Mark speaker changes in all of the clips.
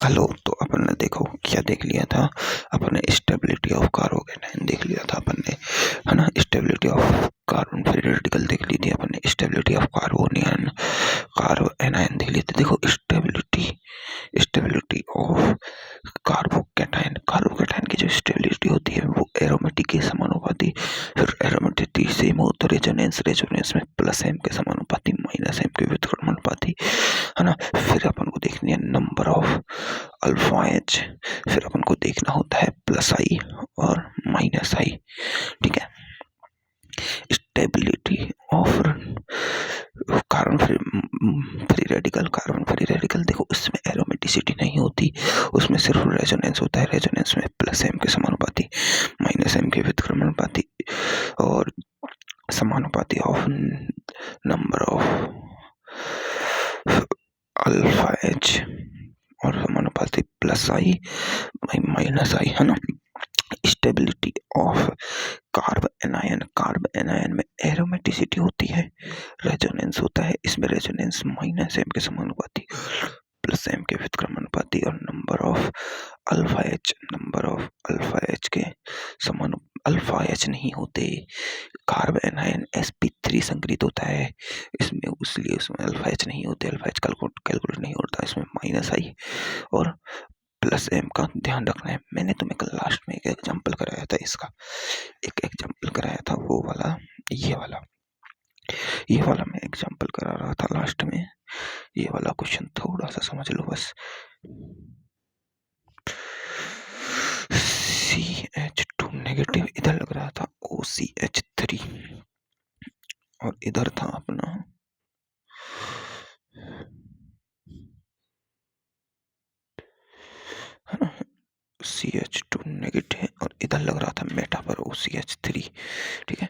Speaker 1: Hello. तो अपन ने देखो क्या देख लिया था, अपन ने स्टेबिलिटी ऑफ कार्बोकेटायन देख लिया था अपन ने, है ना। Stability of carbon free radical देख ली थी अपन ने, स्टेबिलिटी ऑफ कार्बोनियन देख ली थी। देखो स्टेबिलिटी ऑफ कार्बोकेटायन की जो स्टेबिलिटी होती है वो एरोमेटिक के समानुपाती, फिर एरोमेटिक सेम हो तो रेजोनेंस में प्लस एम के समानुपाती माइनस एम के व्युत्क्रमानुपाती, है ना। फिर अपन को देखनी है नंबर ऑफ अल्फा एच, फिर अपन को देखना होता है प्लस आई और माइनस आई, ठीक है। Stability of carbon free radical देखो उसमें एरोमेटिसिटी नहीं होती, उसमें सिर्फ रेजोनेंस होता है। रेजोनेंस में प्लस एम के समानुपाती माइनस एम के व्युत्क्रमानुपाती और समानुपाती of number of alpha H और समानुपाती प्लस आई माइनस आई, है ना। स्टेबिलिटी ऑफ कार्ब एनायन में एरोमेटिसिटी होती है, रेजोनेंस होता है, इसमें रेजोनेंस माइनस एम के समानुपाती प्लस एम के व्युत्क्रमानुपाती और नंबर ऑफ अल्फा एच के समान अल्फा एच नहीं होते। कार्ब एनायन sp3 संकरित होता है इसमें, इसलिए उसमें अल्फा एच नहीं होते, अल्फा एच कैलकुलेट नहीं होता, इसमें माइनस आई और प्लस एम का ध्यान रखना है। मैंने तुम्हें कल लास्ट में एक एग्जांपल कराया था, इसका एक एग्जांपल कराया था, वो वाला ये वाला मैं एग्जांपल करा रहा था लास्ट में। ये वाला क्वेश्चन थोड़ा सा समझ लो बस। CH2 नेगेटिव इधर लग रहा था OCH3 और इधर था अपना CH2 नेगेटिव और इधर लग रहा था मेटा पर OCH3, ठीक है।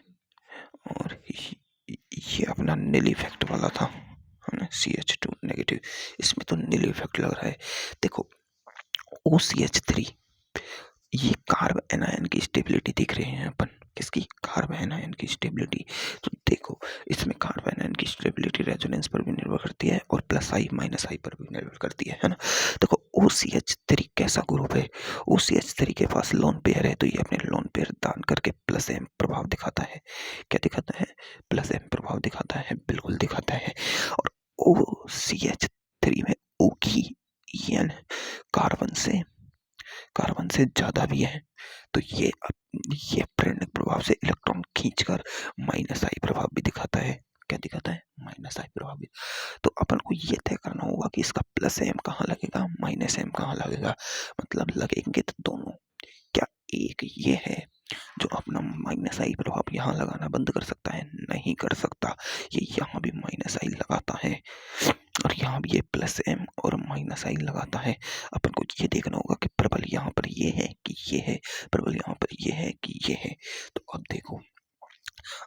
Speaker 1: और ये अपना नील इफेक्ट वाला था, है ना। CH2 नेगेटिव, इसमें तो नील इफेक्ट लग रहा है। देखो OCH3 ये कार्ब एनायन की स्टेबिलिटी देख रहे हैं अपन, किसकी? कार्ब एनायन की स्टेबिलिटी। तो देखो इसमें कार्ब एनायन की स्टेबिलिटी रेजोनेंस पर भी निर्भर करती है और प्लस आई माइनस आई पर भी निर्भर करती है ना। देखो OCH3 कैसा ग्रुप है? OCH3 के पास लोन पेयर है, तो ये अपने लोन पेयर दान करके प्लस एम प्रभाव दिखाता है। क्या दिखाता है? प्लस एम प्रभाव दिखाता है, बिल्कुल दिखाता है। और OCH3 में O की एन कार्बन से ज्यादा भी है, तो ये प्रेरणिक प्रभाव से इलेक्ट्रॉन खींचकर माइनस आई प्रभाव भी दिखाता है। क्या दिखाता है? माइनस आई प्रभाव भी। तो अपन को ये तय करना होगा कि इसका प्लस एम कहाँ लगेगा, माइनस एम कहाँ लगेगा। मतलब लगेंगे तो दोनों। क्या एक ये है जो अपना माइनस आई प्रभाव यहाँ लगाना बंद कर सकता है? नहीं कर सकता, ये यहाँ भी माइनस आई लगाता है और यहाँ भी ये प्लस एम और माइनस आई लगाता है। अपन को ये देखना होगा कि प्रबल यहाँ पर ये है कि ये है, प्रबल यहाँ पर ये है कि ये है। तो अब देखो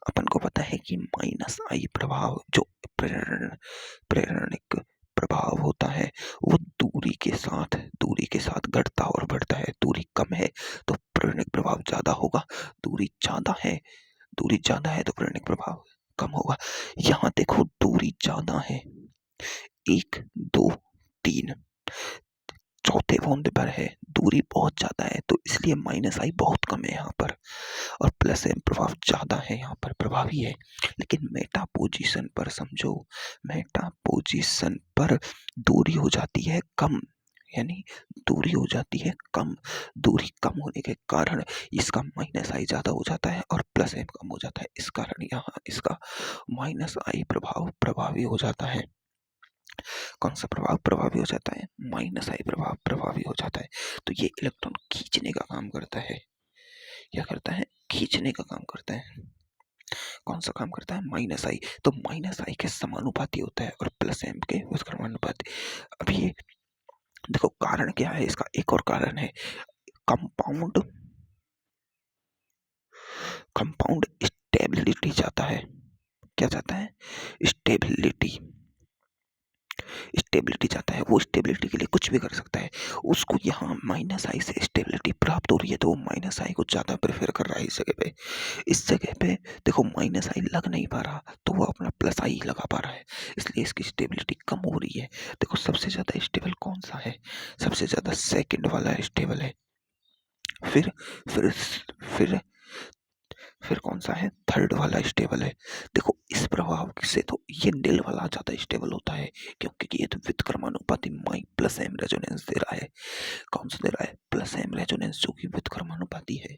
Speaker 1: अपन को पता है कि माइनस आई प्रभाव जो प्रेरणिक प्रभाव होता है वो दूरी के साथ घटता और बढ़ता है। दूरी कम है तो प्रेरणिक प्रभाव ज्यादा होगा, दूरी ज्यादा है तो प्रेरणिक प्रभाव कम होगा। यहाँ देखो दूरी ज्यादा है, 1 2 3, चौथे बॉन्ड पर है, दूरी बहुत ज्यादा है, तो इसलिए माइनस आई बहुत कम है यहाँ पर और प्लस एम प्रभाव ज्यादा है, यहाँ पर प्रभावी है। लेकिन मेटा पोजीशन पर समझो, मेटा पोजीशन पर दूरी हो जाती है कम, यानी दूरी हो जाती है कम। दूरी कम होने के कारण इसका माइनस आई ज्यादा हो जाता है और प्लस एम कम हो जाता है, इस कारण यहाँ इसका माइनस आई प्रभाव प्रभावी हो जाता है। कौन सा प्रभाव प्रभावी हो जाता है? माइनस आई प्रभाव प्रभावी हो जाता है। तो ये इलेक्ट्रॉन खींचने का काम करता है। क्या करता है? खींचने का काम करता है। कौन सा काम करता है? माइनस आई। तो माइनस आई के समानुपाती होता है और प्लस एम के व्युत्क्रमानुपाती। अभी ये देखो कारण क्या है इसका, एक और कारण है कंपाउंड स्टेबिलिटी चाहता है। क्या चाहता है? स्टेबिलिटी। स्टेबिलिटी चाहता है, वो स्टेबिलिटी के लिए कुछ भी कर सकता है। उसको यहाँ माइनस आई से स्टेबिलिटी प्राप्त हो रही है, तो वो माइनस आई को ज़्यादा प्रेफर कर रहा है इस जगह पे। इस जगह पे देखो माइनस आई लग नहीं पा रहा, तो वो अपना प्लस आई लगा पा रहा है, इसलिए इसकी स्टेबिलिटी कम हो रही है। देखो सबसे ज़्यादा स्टेबल कौन सा है? सबसे ज़्यादा सेकंड वाला स्टेबल है। फिर फिर फिर फिर कौन सा है? थर्ड वाला स्टेबल है। देखो इस प्रभाव से तो ये नील वाला ज्यादा स्टेबल होता है, क्योंकि ये तो व्युत्क्रमानुपाती माई प्लस एम रेजोनेंस दे रहा है। कौन सा दे रहा है? प्लस एम रेजोनेंस, जो कि व्युत्क्रमानुपाती है।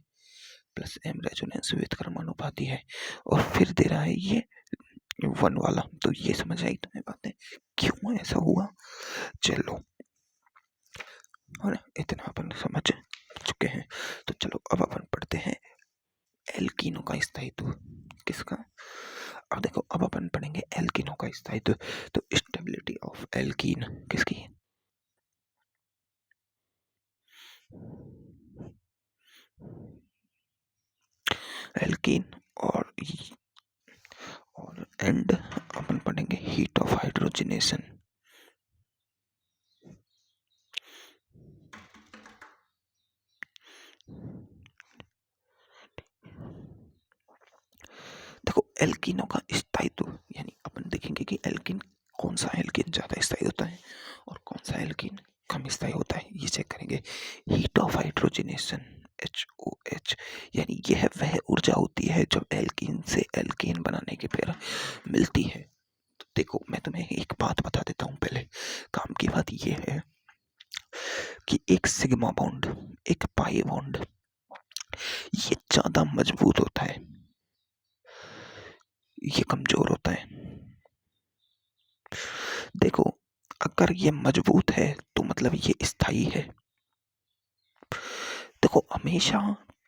Speaker 1: प्लस एम रेजोनेंस व्युत्क्रमानुपाती है। और फिर दे रहा है ये वन वाला। तो ये समझ आई तुम्हें बातें, क्यों ऐसा हुआ? चलो, और इतना अपन समझ चुके हैं, तो चलो अब अपन पढ़ते हैं एल्कीनों का स्थायित्व। किसका? अब देखो, अब अपन पढ़ेंगे एल्कीनों का स्थायित्व। तो स्टेबिलिटी ऑफ एल्कीन किसकी? एल्कीन। और एंड अपन पढ़ेंगे हीट ऑफ हाइड्रोजनेशन। देखो एल्कीनों का स्थायित्व, यानी अपन देखेंगे कि एल्कीन, कौन सा एल्कीन ज्यादा स्थायी होता है और कौन सा एल्कीन कम स्थायी होता है, ये चेक करेंगे। हीट ऑफ हाइड्रोजनेशन HOH, यानी यह वह ऊर्जा होती है जब एल्कीन से एल्केन बनाने के फिर मिलती है। तो देखो मैं तुम्हें एक बात बता देता हूँ पहले। काम की बात ये है कि एक सिग्मा बॉन्ड, एक पाई बॉन्ड, ये ज्यादा मजबूत होता है, ये कमजोर होता है। देखो अगर ये मजबूत है तो मतलब ये स्थायी है। देखो हमेशा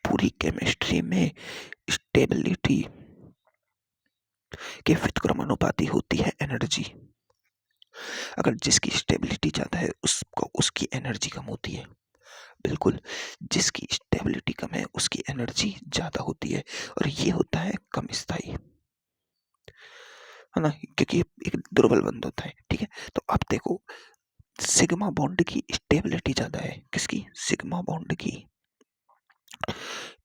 Speaker 1: पूरी केमिस्ट्री में स्टेबिलिटी के व्युत्क्रमानुपाती होती है एनर्जी। अगर जिसकी स्टेबिलिटी ज्यादा है उसको उसकी एनर्जी कम होती है। बिल्कुल, जिसकी स्टेबिलिटी कम है उसकी एनर्जी ज्यादा होती है, और ये होता है कम स्थायी, है ना, क्योंकि एक दुर्बल बंध होता है। ठीक है, तो अब देखो सिग्मा बॉन्ड की स्टेबिलिटी ज्यादा है। किसकी? सिग्मा बॉन्ड की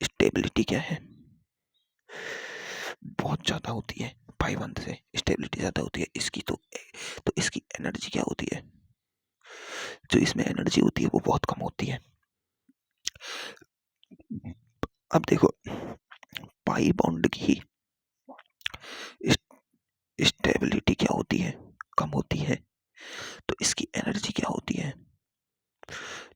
Speaker 1: स्टेबिलिटी क्या है? बहुत ज्यादा होती है। पाई बंध से स्टेबिलिटी ज्यादा होती है इसकी, तो इसकी एनर्जी क्या होती है? जो इसमें एनर्जी होती है वो बहुत कम होती है। अब देखो पाई बॉन्ड की स्टेबिलिटी क्या होती है? कम होती है, तो इसकी एनर्जी क्या होती है?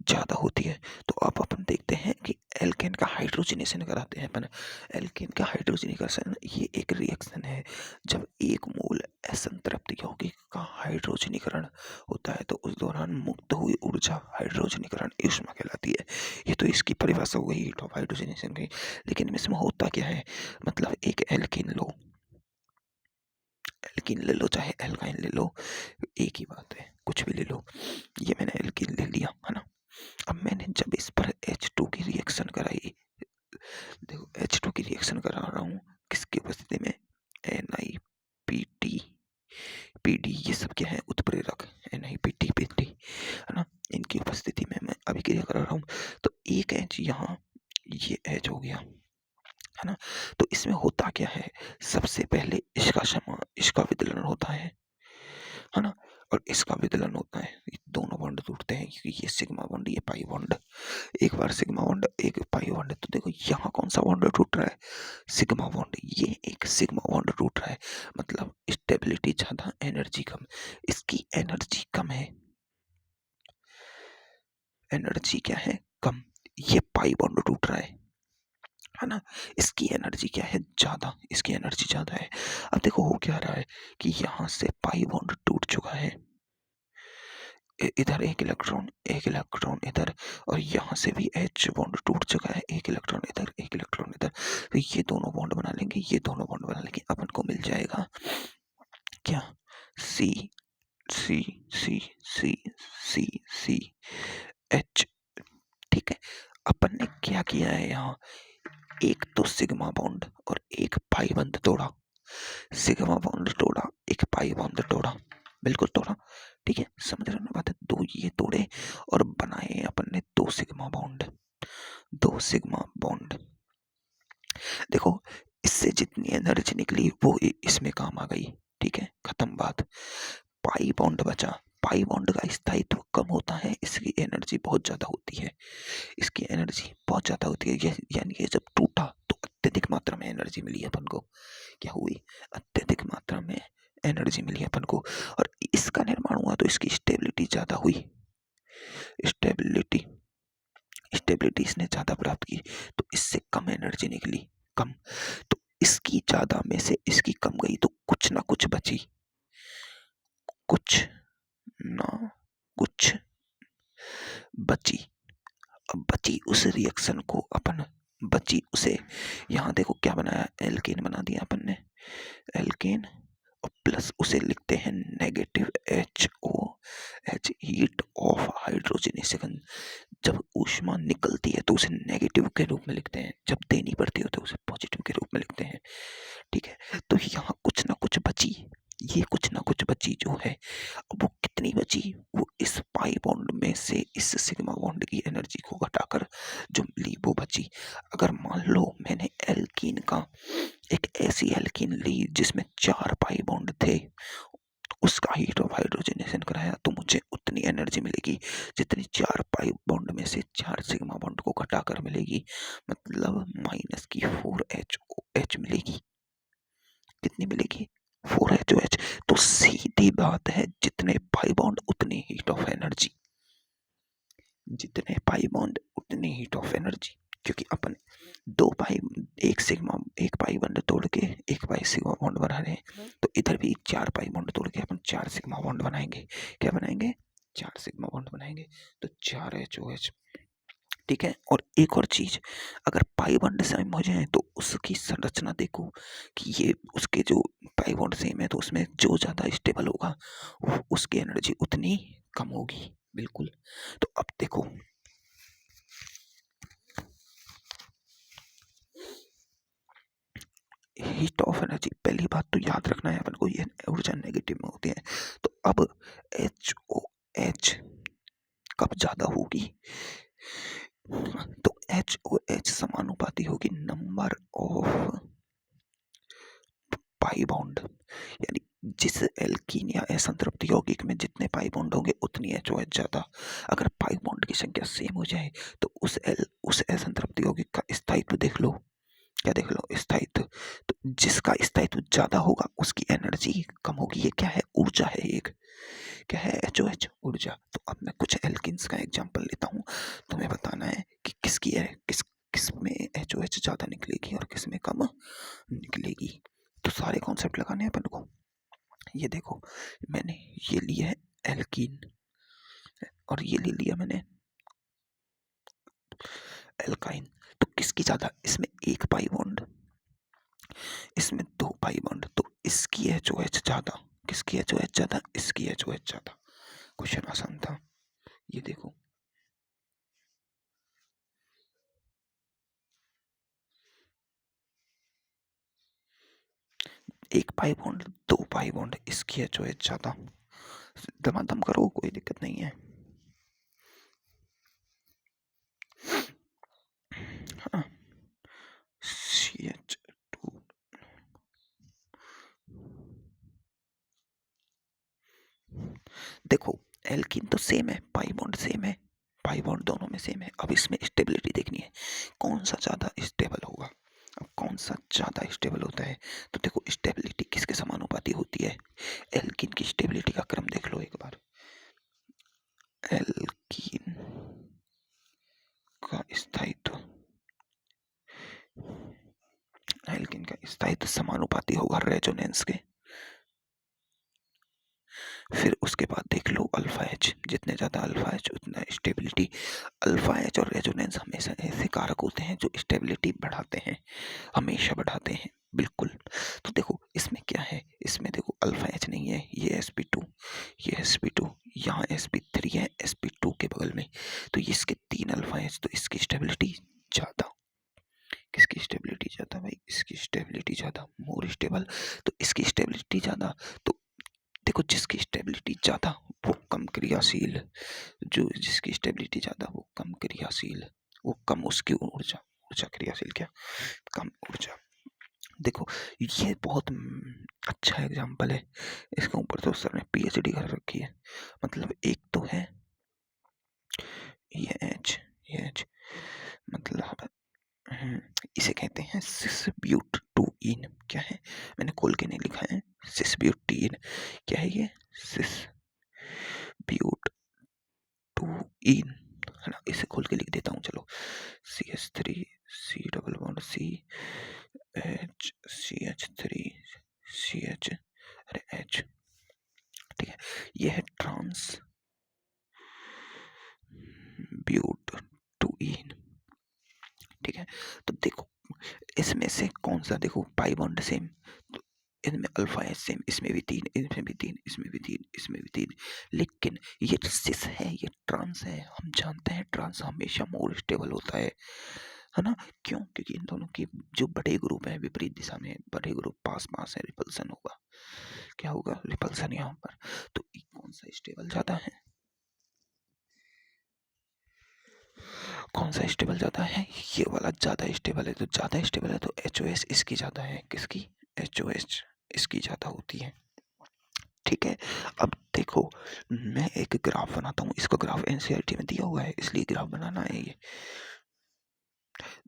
Speaker 1: ज्यादा होती है। तो अब अपन देखते हैं कि एल्केन का हाइड्रोजनेशन कराते हैं अपन। एल्केन का हाइड्रोजनीकरण ये एक रिएक्शन है जब एक मूल असंतृप्त यौगिक का हाइड्रोजनीकरण होता है, तो उस दौरान मुक्त हुई ऊर्जा हाइड्रोजनीकरण ऊष्मा कहलाती है। ये तो इसकी परिभाषा हो गई हीट ऑफ हाइड्रोजनेशन की। लेकिन इसमें होता क्या है? मतलब एक एल्केन लो, एल्कीन ले लो चाहे एल्काइन ले लो, एक ही बात है, कुछ भी ले लो। ये मैंने एल्कीन ले लिया, है ना। अब मैंने जब इस पर H2 की रिएक्शन कराई, देखो H2 की रिएक्शन करा रहा हूँ किसकी उपस्थिति में? NiPT PD, ये सब क्या है? उत्प्रेरक। NiPT PD, है ना, इनकी उपस्थिति में मैं अभिक्रिया करा रहा हूँ। तो एक H यहाँ, ये H हो गया, है ना। तो इसमें होता क्या है? सबसे पहले इसका विदलन होता है ना, और इसका विदलन होता है। ये दोनों बॉन्ड टूटते हैं, क्योंकि ये सिग्मा बॉन्ड, ये पाई बॉन्ड। एक बार सिग्मा बॉन्ड, एक पाई बॉन्ड, तो देखो यहाँ कौन सा बॉन्ड टूट रहा है? Sigma bond. ये एक सिग्मा बॉन्ड टूट रहा है, मतलब स्टेबिलिटी ज्यादा, एनर्जी कम। इसकी एनर्जी कम है, एनर्जी क्या है? कम। ये पाई बॉन्ड टूट रहा है ना, इसकी एनर्जी क्या है? ज्यादा, इसकी एनर्जी ज्यादा है। अब देखो हो क्या रहा है कि यहाँ से पाई बॉन्ड टूट चुका है, इधर एक इलेक्ट्रॉन इधर, और यहाँ से भी H बॉन्ड टूट चुका है, एक इलेक्ट्रॉन इधर, एक इलेक्ट्रॉन इधर। तो ये दोनों बॉन्ड बना लेंगे, ये दोनों बॉन्ड बना लेंगे, अपन को मिल जाएगा क्या? C C C C C C H। ठीक है, अपन ने क्या किया है यहाँ? एक तो सिग्मा बॉन्ड और एक पाई बॉन्ड तोड़ा, सिग्मा बॉन्ड तोड़ा, एक पाई बॉन्ड तोड़ा, बिल्कुल तोड़ा। ठीक है, समझ रहे हो ना बात है। दो ये तोड़े और बनाए अपन ने दो सिग्मा बॉन्ड। दो सिग्मा बॉन्ड। देखो, इससे जितनी एनर्जी निकली वो इसमें काम आ गई। ठीक है, खत्म बात। पाई बॉन्ड बचा। पाई बॉन्ड का स्थायित्व कम होता है, इसकी एनर्जी बहुत ज्यादा होती है। इसकी एनर्जी बहुत ज्यादा होती है, यानी कि जब टूटा तो अत्यधिक मात्रा में एनर्जी मिली अपन को। क्या हुई? अत्यधिक मात्रा में एनर्जी मिली अपन को। और इसका निर्माण हुआ तो इसकी स्टेबिलिटी ज्यादा हुई। स्टेबिलिटी स्टेबिलिटी इसने ज्यादा प्राप्त की, तो इससे कम एनर्जी निकली। कम। तो इसकी ज्यादा में से इसकी कम गई, तो कुछ ना कुछ बची। कुछ ना कुछ बची। अब बची उस रिएक्शन को अपन, बची उसे, यहाँ देखो क्या बनाया, एल्केन बना दिया अपन ने। एल्केन और प्लस उसे लिखते हैं negative HOH, heat of hydrogenation. जब ऊष्मा निकलती है तो उसे नेगेटिव के रूप में लिखते हैं, जब देनी पड़ती है तो उसे पॉजिटिव के रूप में लिखते हैं। ठीक है, तो यहाँ कुछ ना कुछ बची। ये कुछ ना कुछ बची जो है, अब वो कितनी बची, वो इस पाई बॉन्ड में से इस सिग्मा बॉन्ड की एनर्जी को घटाकर जो मिली वो बची। अगर मान लो मैंने एल्कीन का एक ऐसी एल्कीन ली जिसमें 4 पाई बॉन्ड थे, उसका हीट ऑफ हाइड्रोजनेशन कराया, तो मुझे उतनी एनर्जी मिलेगी जितनी 4 पाई बॉन्ड में से 4 सिग्मा बॉन्ड को घटाकर मिलेगी। मतलब माइनस की 4HOH मिलेगी। कितनी मिलेगी? 4HOH। तो सीधी बात है, जितने पाई बॉन्ड उतनी हीट ऑफ एनर्जी। जितने पाई बॉन्ड उतनी हीट ऑफ एनर्जी। क्योंकि अपन दो पाई, एक पाई बॉन्ड तोड़ के एक पाई सिग्मा बॉन्ड बना रहे हैं, तो इधर भी 4 पाई बॉन्ड तोड़ के अपन 4 सिग्मा बॉन्ड बनाएंगे। क्या बनाएंगे? 4 सिग्मा बॉन्ड बनाएंगे। तो 4HOH। ठीक है, और एक और चीज, अगर पाई बॉन्ड सेम हो जाए तो उसकी संरचना देखो कि ये उसके जो पाई बॉन्ड सेम है तो उसमें जो ज्यादा स्टेबल होगा उसकी एनर्जी उतनी कम होगी। बिल्कुल। तो अब देखो, हीट ऑफ एनर्जी, पहली बात तो याद रखना है अपन को, ये ऊर्जा नेगेटिव में होती है। तो अब HOH कब ज्यादा होगी? तो HOH समानुपाती होगी नंबर ऑफ पाई बॉन्ड। यानी जिस एल्कीन या असंतृप्त यौगिक में जितने पाई बॉन्ड होंगे उतनी HOH ज्यादा। अगर पाई बॉन्ड की संख्या सेम हो जाए तो उस असंतृप्त यौगिक का स्थायित्व देख लो। क्या देख लो? स्थायित्व। तो जिसका स्थायित्व ज्यादा होगा उसकी एनर्जी कम होगी। ये क्या है? ऊर्जा है एक। क्या है? HOH, ऊर्जा। तो अब मैं कुछ एल्किन्स का एग्जांपल लेता हूँ, तुम्हें बताना है कि किसकी है, किस में HOH ज्यादा निकलेगी और किस में कम निकलेगी। तो सारे कॉन्सेप्ट लगाने हैं अपन को। ये देखो, मैंने ये लिया है एल्कीन और ये ले लिया मैंने एल्काइन। तो किसकी ज्यादा? इसमें एक पाई बॉन्ड, इसमें दो पाई बॉन्ड, तो इसकी HOH ज्यादा। किसकी HOH ज्यादा? इसकी HOH ज्यादा। क्वेश्चन आसान था। ये देखो, एक पाई बॉन्ड, दो पाई बॉन्ड, इसकी HOH ज्यादा। दमादम करो, कोई दिक्कत नहीं है। हाँ, CH2। देखो, एल्कीन तो सेम है, पाई बॉन्ड सेम है, पाई बॉन्ड दोनों में सेम है। अब इसमें स्टेबिलिटी देखनी है, कौन सा ज्यादा स्टेबल होगा। अब कौन सा ज्यादा स्टेबल होता है, तो देखो स्टेबिलिटी किसके समानुपाती होती है। एल्कीन की स्टेबिलिटी का क्रम देख लो एक बार। एल्कीन का स्थायित्व, एल्कीन का स्थायित्व समानुपाती होगा रेजोनेंस के। फिर उसके बाद देख लो अल्फा एच, जितने ज़्यादा अल्फा एच उतना स्टेबिलिटी। अल्फा एच और रेजोनेंस हमेशा ऐसे कारक होते हैं जो स्टेबिलिटी बढ़ाते हैं, हमेशा बढ़ाते हैं। बिल्कुल। तो देखो इसमें क्या है, इसमें देखो अल्फा एच नहीं है, ये sp2, ये sp2, यहाँ sp3 है sp2 के बगल में, तो ये इसके 3 अल्फा एच, तो इसकी स्टेबिलिटी ज़्यादा। किसकी स्टेबिलिटी ज़्यादा भाई? इसकी स्टेबिलिटी ज़्यादा, मोर स्टेबल। तो इसकी स्टेबिलिटी ज़्यादा, तो देखो जिसकी स्टेबिलिटी ज्यादा वो कम क्रियाशील, जो जिसकी स्टेबिलिटी ज्यादा वो कम क्रियाशील, वो कम उसकी ऊर्जा, ऊर्जा क्रियाशील क्या, कम ऊर्जा। देखो ये बहुत अच्छा एग्जाम्पल है, इसके ऊपर तो सर ने पीएचडी कर रखी है। मतलब एक तो है ये एच मतलब इसे कहते हैं सिसब्यूटूइन। क्या है, मैंने खोल के नहीं लिखा है, सिसब्यूटीन। क्या है ये, सिसब्यूटूइन है ना, इसे खोल के लिख देता हूँ चलो, CH3 C double bond C H CH3 CH, अरे H, ठीक है। ये है ट्रांस ब्यूटूइन, ठीक है। तो देखो इसमें से कौन सा, देखो पाई बॉन्ड सेम, तो इनमें अल्फा है सेम, इसमें भी 3, इसमें भी 3, इसमें भी 3, इसमें भी 3, लेकिन ये सिस है, ये ट्रांस है। हम जानते हैं ट्रांस हमेशा मोर स्टेबल होता है ना। क्यों, क्योंकि इन दोनों की जो बड़े ग्रुप है विपरीत दिशा में, बड़े ग्रुप पास पास है, रिपल्सन होगा, क्या होगा, रिपल्सन यहाँ पर। तो कौन सा स्टेबल ज्यादा है, कौन सा स्टेबल ज्यादा है, ये वाला ज्यादा स्टेबल है। तो ज्यादा स्टेबल है तो HOS इसकी ज्यादा है, किसकी, HOH इसकी ज्यादा होती है, ठीक है। अब देखो मैं एक ग्राफ बनाता हूँ, इसका ग्राफ एनसीईआरटी में दिया हुआ है इसलिए ग्राफ बनाना है ये।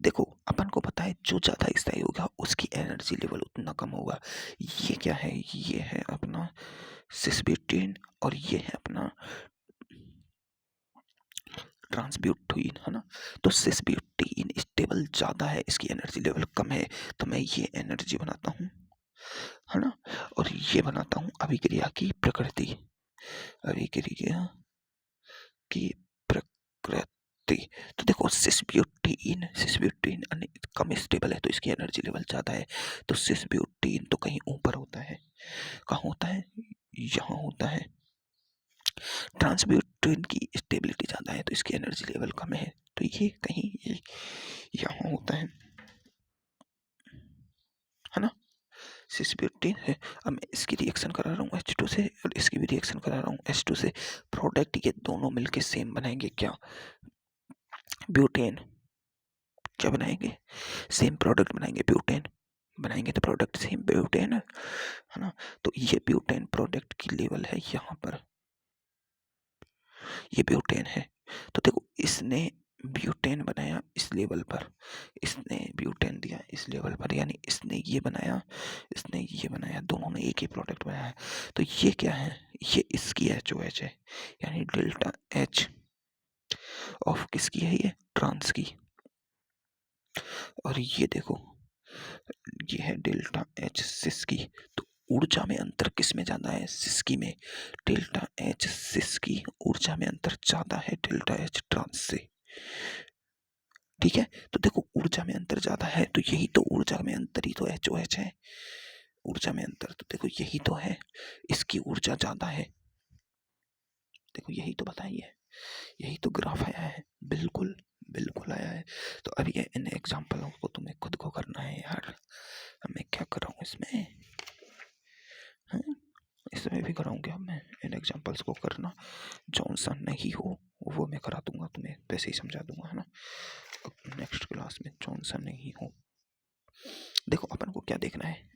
Speaker 1: देखो अपन को पता है जो ज्यादा स्थायी होगा उसकी एनर्जी लेवल उतना कम होगा। ये क्या है, ये है अपना सिसब्यूटेन और ये है अपना ट्रांसब्यूटेन, है ना। तो सिसब्यूटेन स्टेबल ज्यादा है, इसकी एनर्जी लेवल कम है, तो मैं ये एनर्जी बनाता हूँ, है ना। और ये बनाता हूँ अभिक्रिया की प्रकृति, अभिक्रिया की प्रकृति। तो देखो सिसब्यूटीन कम स्टेबल है तो इसकी एनर्जी लेवल ज्यादा है, तो सिसब्यूटीन तो कहीं ऊपर होता है, कहाँ होता है, यहाँ होता है। ट्रांसब्यूटीन की स्टेबिलिटी ज्यादा है तो इसकी एनर्जी लेवल कम है, तो ये कहीं यहाँ होता है ना। सिसब्यूटीन है। अब मैं इसकी रिएक्शन करा रहा हूँ H2 से और इसकी भी रिएक्शन करा रहा हूँ H2 से, प्रोडक्ट ये दोनों मिलके सेम बनाएंगे, क्या, ब्यूटेन। क्या बनाएंगे, सेम प्रोडक्ट बनाएंगे, ब्यूटेन बनाएंगे, तो प्रोडक्ट सेम ब्यूटेन है ना। तो ये ब्यूटेन प्रोडक्ट की लेवल है यहाँ पर, ये ब्यूटेन है। तो देखो इसने ब्यूटेन बनाया इस लेवल पर, इसने ब्यूटेन दिया इस लेवल पर, यानी इसने ये बनाया, इसने ये बनाया, दोनों ने एक ही प्रोडक्ट बनाया है। तो ये क्या है, ये इसकी HOH है, यानी डेल्टा H ऑफ किसकी है, ये ट्रांस की। और ये देखो ये है डेल्टा H सिस की। तो ऊर्जा में अंतर किस में ज्यादा है, सिस की में। डेल्टा H सिस की ऊर्जा में अंतर ज्यादा है डेल्टा H ट्रांस से, ठीक है। तो देखो ऊर्जा में अंतर ज्यादा है तो यही तो ऊर्जा में अंतर ही तो HOH है, ऊर्जा में अंतर तो देखो यही तो है, इसकी ऊर्जा ज्यादा है, देखो यही तो बताइए, यही तो ग्राफ आया है, बिल्कुल बिल्कुल आया है। तो अब ये इन एग्जाम्पलों को तुम्हें खुद को करना है यार, मैं क्या कर रहा हूँ इसमें, हैं? इसमें भी कराऊंगा मैं, इन एग्जाम्पल्स को करना, जौन सा नहीं हो वो मैं करा दूंगा, तुम्हें वैसे ही समझा दूंगा, है ना। नेक्स्ट क्लास में जौन सा नहीं हो, देखो अपन को क्या देखना है,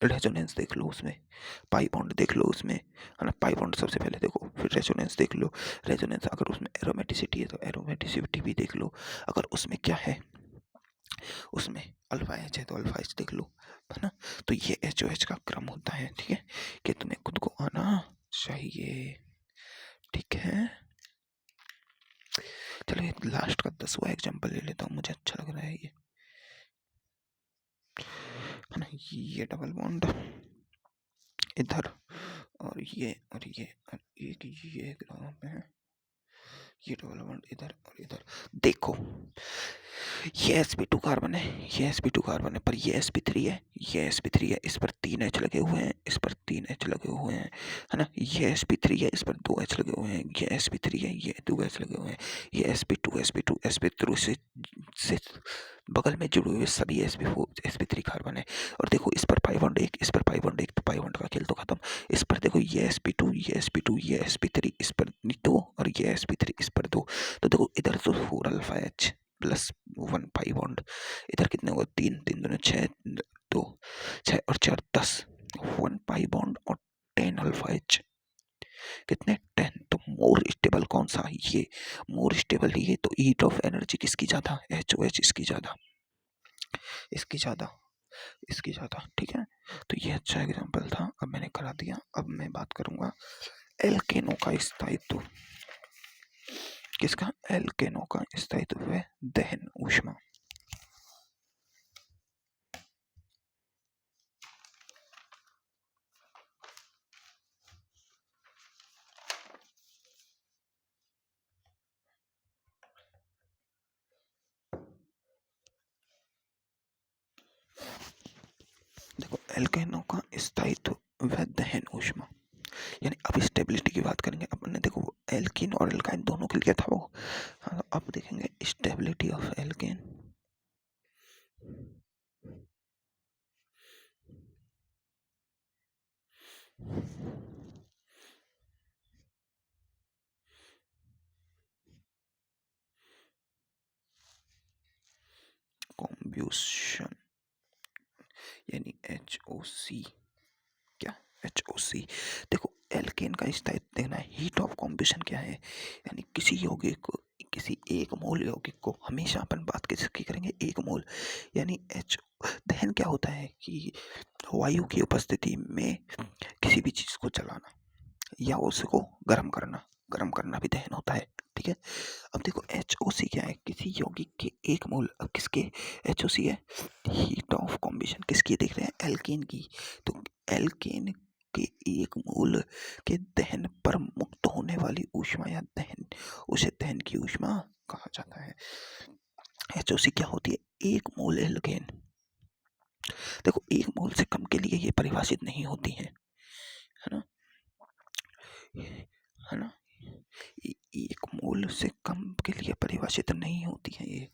Speaker 1: रेजोनेंस देख लो उसमें, पाई बॉन्ड देख लो उसमें, है ना। पाई बॉन्ड सबसे पहले देखो, फिर रेजोनेंस देख लो, रेजोनेंस अगर उसमें एरोमेटिसिटी है तो एरोमेटिसिटी भी देख लो, अगर उसमें क्या है, उसमें अल्फा एच है तो अल्फा एच देख लो, है ना। तो ये HOH का क्रम होता है, ठीक है, कि तुम्हें खुद को आना चाहिए, ठीक है। चलो एक लास्ट का 10वां एग्जांपल ले लेता हूँ, मुझे अच्छा लग रहा है ये, है ना। ये डबल बॉन्ड इधर और ये और ये और एक ये ग्राफ है, ये डबल बॉन्ड इधर और इधर। देखो ये sp2 कार्बन है, ये sp2 कार्बन है, पर ये sp3 है, ये sp3 है, इस पर 3 H लगे हुए हैं, इस पर 3 H लगे हुए हैं, है ना। ये sp3 है, इस पर 2 H लगे हुए हैं, ये sp3 है, ये 2 H लगे हुए हैं, ये sp2 से बगल में जुड़े हुए सभी sp4 sp3 कार्बन है। और देखो इस पर पाई बॉन्ड एक, इस पर पाई बॉन्ड एक, तो पाई बॉन्ड का खेल तो खत्म। इस पर देखो ये sp2, ये sp2, ये sp3, इस पर 2 और ये sp3, इस पर 2। तो देखो इधर तो 4 alpha H plus 1 pi bond, इधर कितने होगा 3, 3 दूनी 6, 2 6 और 4 10, 1 पाई बॉन्ड और 10 अल्फा H, कितने 10। तो मोर स्टेबल कौन सा, ये मोर स्टेबल है ये। तो हीट ऑफ एनर्जी किसकी ज्यादा, HOH इसकी ज्यादा, इसकी ज्यादा, इसकी ज्यादा, ठीक है। तो ये अच्छा एग्जांपल था, अब मैंने करा दिया। अब मैं बात करूंगा एल्केनो का स्थायित्व। किसका, एल्केनो का स्थायित्व है दहन ऊष्मा। देखो एल्केनो का स्थायित्व वह दहन ऊष्मा, यानी अब स्टेबिलिटी की बात करेंगे अपन ने। देखो एल्कीन और एल्काइन दोनों के लिए था वो। हाँ, अब देखेंगे स्टेबिलिटी ऑफ एल्केन। कॉम्ब्यूशन यानी HOC, क्या HOC। देखो एल्केन का स्थायित्व देखना है, हीट ऑफ कॉम्बिशन क्या है, यानी किसी यौगिक को, किसी एक मोल यौगिक को, हमेशा अपन बात किसकी करेंगे, एक मोल, यानी H। दहन क्या होता है कि वायु की उपस्थिति में किसी भी चीज को जलाना या उसको गर्म करना भी दहन होता है, ठीक है। अब देखो HOC क्या है, किसी यौगिक के एक मोल, अब किसके HOC है, हीट ऑफ कॉम्बिशन किसकी देख रहे हैं, एल्केन की। तो एल्केन के एक मोल के दहन पर मुक्त होने वाली ऊष्मा या दहन, उसे दहन की ऊष्मा कहा जाता है। HOC क्या होती है, एक मोल एल्केन। देखो एक मोल से कम के लिए ये परिभाषित नहीं होती है ना, है ना। एक मोल से कम के लिए परिभाषित नहीं होती है ये,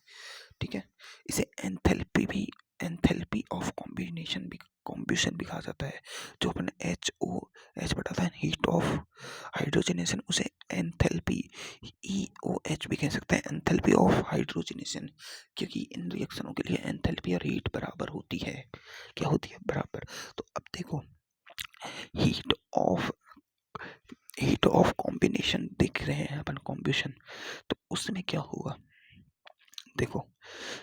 Speaker 1: ठीक है। इसे एंथैल्पी ऑफ कॉम्बिनेशन भी कहा जाता है। जो अपन H बताता है हीट ऑफ हाइड्रोजनेशन, उसे एंथैल्पी EOH भी कह सकते हैं, एंथैल्पी ऑफ हाइड्रोजनेशन, क्योंकि इन रिएक्शनों के लिए एंथैल्पी और हीट बराबर होती है। क्या होती है, बराबर। तो अब देखो हीट ऑफ कॉम्बिनेशन देख रहे हैं अपन, कॉम्बिनेशन, तो उसमें क्या होगा, देखो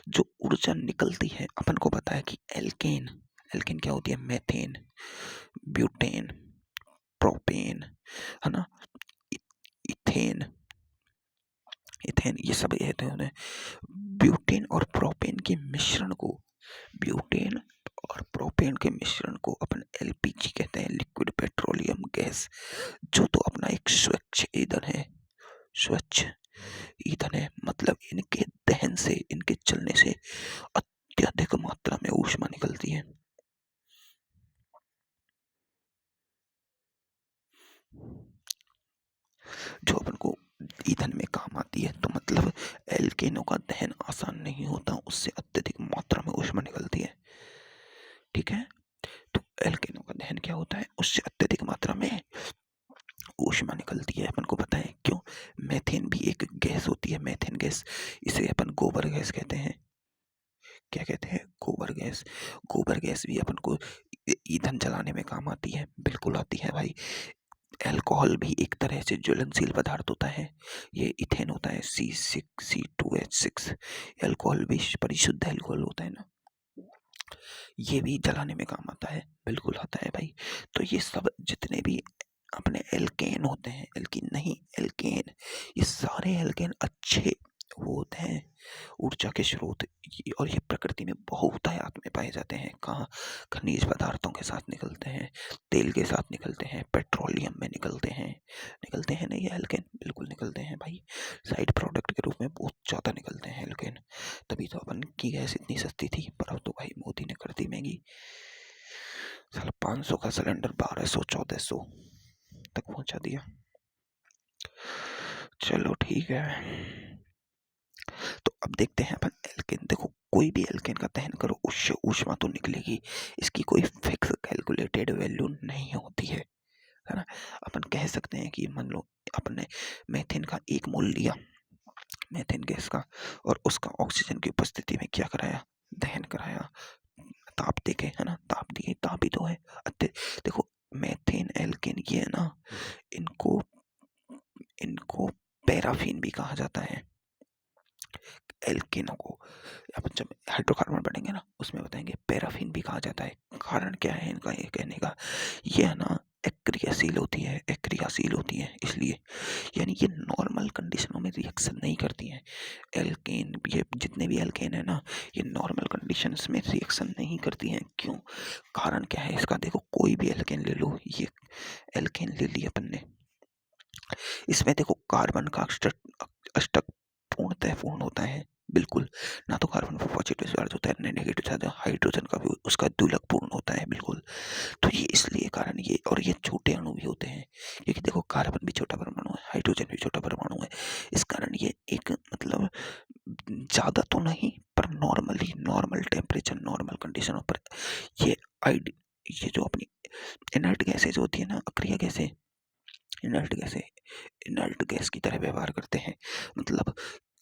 Speaker 1: जो ऊर्जा निकलती है, अपन को पता है कि एल्केन, एल्केन क्या होती है, मेथेन, ब्यूटेन, प्रोपेन, है ना, इथेन, इथेन, ये सब एथेन है। ब्यूटेन और प्रोपेन के मिश्रण को, ब्यूटेन और प्रोपेन के मिश्रण को अपन LPG कहते हैं, लिक्विड पेट्रोलियम गैस, जो तो अपना एक स्वच्छ ईंधन है, स्वच्छ ईंधन है। मतलब इनके दहन से, इनके चलने से अत्यधिक मात्रा में ऊष्मा निकलती है। जो अपन को ईंधन में काम आती है। तो मतलब एल्केनों का दहन आसान नहीं होता, उससे अत्यधिक मात्रा में ऊष्मा निकलती है, ठीक है। तो एल्केनों का दहन क्या होता है, उससे अत्यधिक मात्रा में ऊष्मा निकलती है। अपन को पता है क्यों, मेथेन भी एक गैस होती है, मेथेन गैस, इसे अपन गोबर गैस कहते हैं। क्या कहते हैं, गोबर गैस। गोबर गैस भी अपन को ईंधन जलाने में काम आती है, बिल्कुल आती है भाई। अल्कोहल भी एक तरह से ज्वलनशील पदार्थ होता है, ये इथेन होता है C6C2H6। अल्कोहल भी परिशुद्ध अल्कोहल होता है ना, ये भी जलाने में काम आता है, बिल्कुल आता है भाई। तो ये सब जितने भी अपने एल्केन होते हैं, एल्कीन नहीं एल्केन, ये सारे एल्केन अच्छे वो होते हैं ऊर्जा के स्रोत। और ये प्रकृति में बहुतायत में पाए जाते हैं। कहाँ, खनिज पदार्थों के साथ निकलते हैं, तेल के साथ निकलते हैं, पेट्रोलियम में निकलते हैं ना ये एल्केन, बिल्कुल निकलते हैं भाई। साइड प्रोडक्ट के रूप में बहुत ज़्यादा निकलते हैं एल्केन। तभी तो कार्बन की गैस इतनी सस्ती थी, पर अब तो भाई मोदी ने कर दी महंगी। साला 500 का सिलेंडर 1200 1400 तक पहुंचा दिया। चलो ठीक है, तो अब देखते हैं अपन एल्केन। देखो कोई भी एल्केन का दहन करो उससे ऊष्मा तो निकलेगी, इसकी कोई फिक्स कैलकुलेटेड वैल्यू नहीं होती है ना। अपन कह सकते हैं कि मान लो अपने मेथेन का 1 मोल लिया, मेथेन गैस का, और उसका ऑक्सीजन की उपस्थिति में क्या कराया, दहन कराया, ताप देके, है ना, ताप दिए, ताप ही तो है। देखो मेथेन एल्केन ये है ना, इनको इनको पैराफिन भी कहा जाता है। एल्केनों को अपन जब हाइड्रोकार्बन बढ़ेंगे ना उसमें बताएंगे पैराफिन भी कहा जाता है। कारण क्या है इनका ये कहने का, ये है ना एक्रियाशील होती है, एक्रियाशील होती है इसलिए, यानी ये नॉर्मल कंडीशनों में रिएक्शन नहीं करती हैं। एल्केन, ये जितने भी एल्केन है ना, ये नॉर्मल कंडीशंस में रिएक्शन नहीं करती हैं। क्यों, कारण क्या है इसका, देखो कोई भी एल्केन ले लो, ये एल्केन ले लिया अपन ने, इसमें देखो कार्बन का अष्टक पूर्णतः पूर्ण होता है, बिल्कुल, ना तो कार्बन पर पॉजिटिव चार्ज होता है ना नेगेटिव चार्ज, हाइड्रोजन का भी उसका द्विलक पूर्ण होता है, बिल्कुल। तो ये इसलिए कारण ये, और ये छोटे अणु भी होते हैं, क्योंकि देखो कार्बन भी छोटा परमाणु है, हाइड्रोजन भी छोटा परमाणु है, इस कारण ये एक मतलब ज़्यादा तो नहीं पर नॉर्मली, नॉर्मल टेम्परेचर, नॉर्मल कंडीशनों पर ये ये जो अपनी इनर्ट गैसेज होती है ना, अक्रिय गैसें, इनर्ट गैसें इनर्ट गैस की तरह व्यवहार करते हैं। मतलब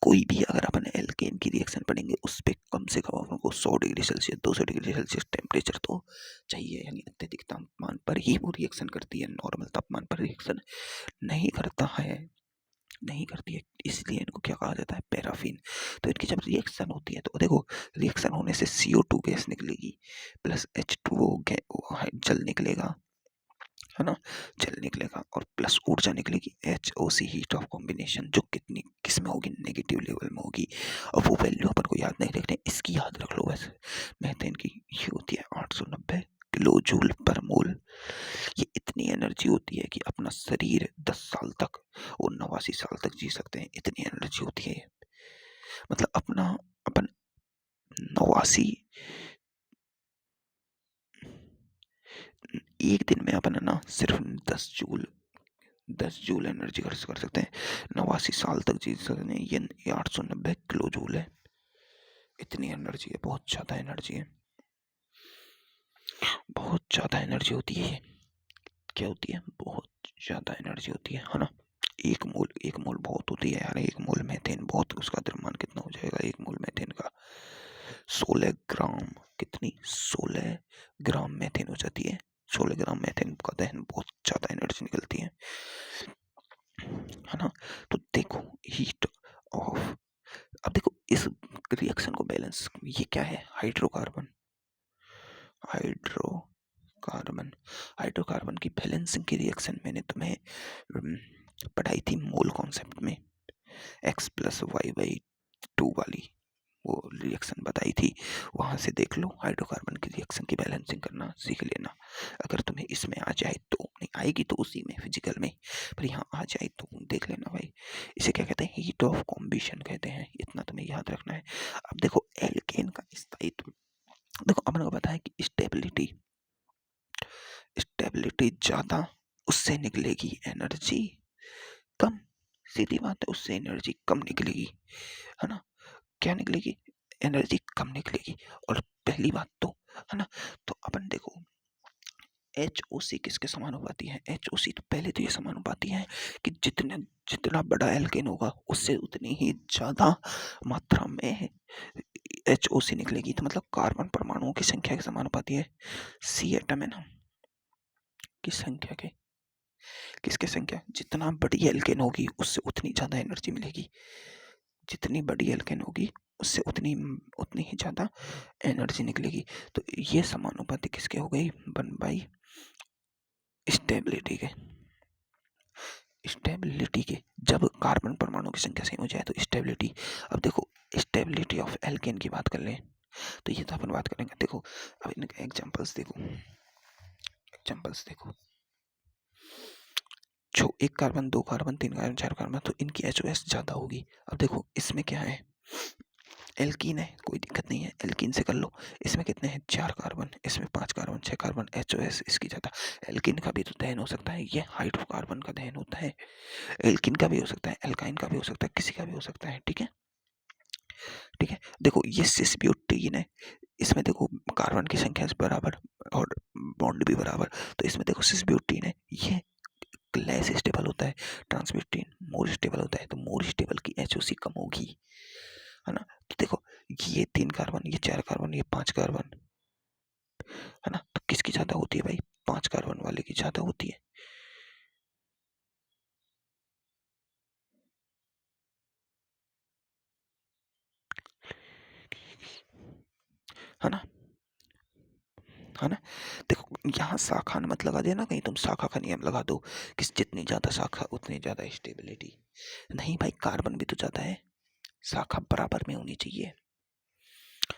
Speaker 1: कोई भी अगर अपन एल्केन की रिएक्शन पढ़ेंगे उस पर कम से कम अपन को 100 degree Celsius 200 degree Celsius temperature तो चाहिए, यानी अत्यधिक तापमान पर ही वो रिएक्शन करती है, नॉर्मल तापमान पर रिएक्शन नहीं करता है, नहीं करती है, इसलिए इनको क्या कहा जाता है, पैराफिन। तो इनकी जब रिएक्शन होती है तो देखो रिएक्शन होने से CO2 गैस निकलेगी प्लस H2O जल निकलेगा, है ना, जल निकलेगा, और प्लस ऊर्जा निकलेगी HOC, हीट ऑफ कॉम्बिनेशन, जो कितनी किस में होगी, नेगेटिव लेवल में होगी। और वो वैल्यू अपन को याद नहीं रखने, इसकी याद रख लो बस। मेथेन की ये होती है 890 किलो जूल पर मोल। ये इतनी एनर्जी होती है कि अपना शरीर 10 साल तक और 89 साल तक जी सकते हैं, इतनी एनर्जी होती है। मतलब अपना अपन 89 एक दिन में अपन है ना सिर्फ 10 जूल एनर्जी खर्च कर सकते हैं, 89 साल तक जी सकते हैं, ये 890 किलो जूल है, इतनी एनर्जी है, बहुत ज़्यादा एनर्जी है, बहुत ज़्यादा एनर्जी होती है। क्या होती है, बहुत ज़्यादा एनर्जी होती है ना। एक मोल बहुत होती है यार, एक मोल मेथेन बहुत, उसका द्रव्यमान कितना हो जाएगा, एक मोल मेथेन का 16 ग्राम, कितनी, 16 ग्राम मेथेन हो जाती है। 16 ग्राम मेथेन का दहन बहुत ज़्यादा एनर्जी निकलती है ना। तो देखो हीट ऑफ, अब देखो इस रिएक्शन को बैलेंस, ये क्या है, हाइड्रोकार्बन, हाइड्रोकार्बन हाइड्रोकार्बन की बैलेंसिंग की रिएक्शन मैंने तुम्हें पढ़ाई थी मोल कॉन्सेप्ट में, X+Y/2 वाली वो रिएक्शन बताई थी, वहाँ से देख लो, हाइड्रोकार्बन की रिएक्शन की बैलेंसिंग करना सीख लेना। अगर तुम्हें इसमें आ जाए तो, नहीं आएगी तो उसी में फिजिकल में, पर यहाँ आ जाए तो देख लेना भाई। इसे क्या कहते हैं, हीट ऑफ कॉम्बिशन कहते हैं, इतना तुम्हें याद रखना है। अब देखो एल्केन का स्थायित्व, देखो अपन को पता है कि स्टेबिलिटी स्टेबिलिटी ज़्यादा, उससे निकलेगी एनर्जी कम, सीधी बात है, उससे एनर्जी कम निकलेगी, है ना, क्या निकलेगी, एनर्जी कम निकलेगी। और पहली बात तो, है ना, तो अपन देखो HOC किसके समानुपाती है, HOC तो पहले तो ये समानुपाती है कि जितना बड़ा एल्केन होगा उससे उतनी ही ज़्यादा मात्रा में HOC निकलेगी, तो मतलब कार्बन परमाणुओं की संख्या के समानुपाती है। C एटम है ना, किस संख्या के, किसके संख्या, जितना बड़ी एल्केन होगी उससे उतनी ज़्यादा एनर्जी मिलेगी, जितनी बड़ी एल्केन होगी उससे उतनी उतनी ही ज़्यादा एनर्जी निकलेगी। तो ये समानुपाती किसके हो गई, 1/, स्टेबिलिटी के, स्टेबिलिटी के, जब कार्बन परमाणु की संख्या सेम हो जाए तो स्टेबिलिटी। अब देखो स्टेबिलिटी ऑफ एल्केन की बात कर लें तो ये तो अपन बात करेंगे, देखो अब इनके एग्जांपल्स देखो, जो 1 कार्बन 2 कार्बन 3 कार्बन 4 कार्बन, तो इनकी HOS ज़्यादा होगी। अब देखो इसमें क्या है, एल्कीन है, कोई दिक्कत नहीं है, एल्कीन से कर लो। इसमें कितने हैं? 4 कार्बन, इसमें 5 कार्बन, 6 कार्बन, HOS इसकी ज़्यादा। एल्कीन का भी तो दहन हो सकता है, ये हाइड्रोकार्बन का दहन होता है। एल्कीन का भी हो सकता है, एल्काइन का भी हो सकता है, किसी का भी हो सकता है। ठीक है, ठीक है। देखो ये सिस ब्यूटेन है, इसमें देखो कार्बन की संख्या बराबर और बॉन्ड भी बराबर, तो इसमें देखो सिस ब्यूटेन है, ये लेस स्टेबल होता है, ट्रांसब्यूटेन मोर स्टेबल होता है, तो मोर स्टेबल की HOC कम होगी, है ना। तो देखो ये 3 कार्बन, ये 4 कार्बन, ये 5 कार्बन, है ना, तो किसकी ज्यादा होती है भाई? 5 कार्बन वाले की ज्यादा होती है ना, है ना। देखो यहाँ शाखा मत लगा देना कहीं, तुम शाखा का नियम लगा दो कि जितनी ज्यादा शाखा उतनी ज्यादा स्टेबिलिटी। नहीं भाई, कार्बन भी तो ज्यादा है, शाखा बराबर में होनी चाहिए।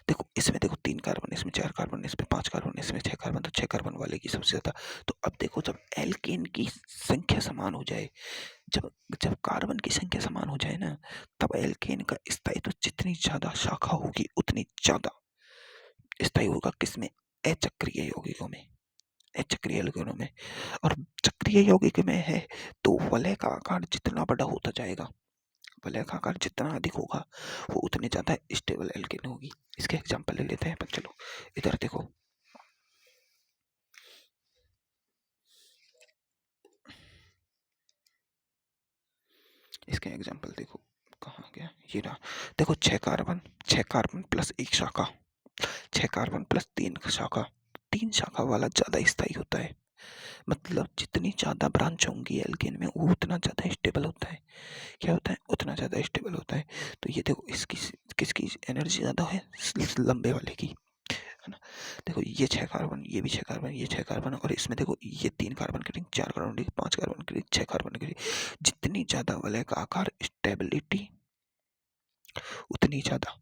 Speaker 1: देखो इसमें देखो 3 कार्बन, इसमें 4 कार्बन, इसमें 5 कार्बन, इसमें 6 कार्बन, तो 6 कार्बन वाले की सबसे ज्यादा। तो अब देखो जब एल्केन की संख्या समान हो जाए, जब जब कार्बन की संख्या समान हो जाए ना, तब एल्केन का स्थायित्व तो जितनी ज्यादा शाखा होगी उतनी ज्यादा स्थायी होगा। किसमें? अचक्रीय यौगिकों में, अचक्रीय यौगिकों में। और चक्रीय यौगिक में है तो वलय का आकार जितना बड़ा होता जाएगा, वलय का आकार जितना अधिक होगा, वो उतने ज्यादा स्टेबल एल्केन होगी। इसके एग्जांपल ले लेते हैं अपन, चलो इधर देखो। इसके एग्जांपल देखो, कहाँ गया ये रहा। देखो 6 कार्बन, 6 कार्बन प्लस 1 शाखा, 6 कार्बन प्लस 3 शाखा, 3 शाखा वाला ज्यादा स्थायी होता है। मतलब जितनी ज्यादा ब्रांच होंगी एल्केन में, वो उतना ज्यादा स्टेबल होता है। क्या होता है? उतना ज्यादा स्टेबल होता है। तो ये देखो इसकी किसकी एनर्जी ज्यादा है? लंबे वाले की, है ना। देखो ये 6 कार्बन, ये भी 6 कार्बन, ये 6 कार्बन, और इसमें देखो ये 3 कार्बन की रिंग, 4 कार्बन की रिंग, 5 कार्बन की रिंग, 6 कार्बन की रिंग। जितनी ज्यादा वलय का आकार, स्टेबिलिटी उतनी ज्यादा,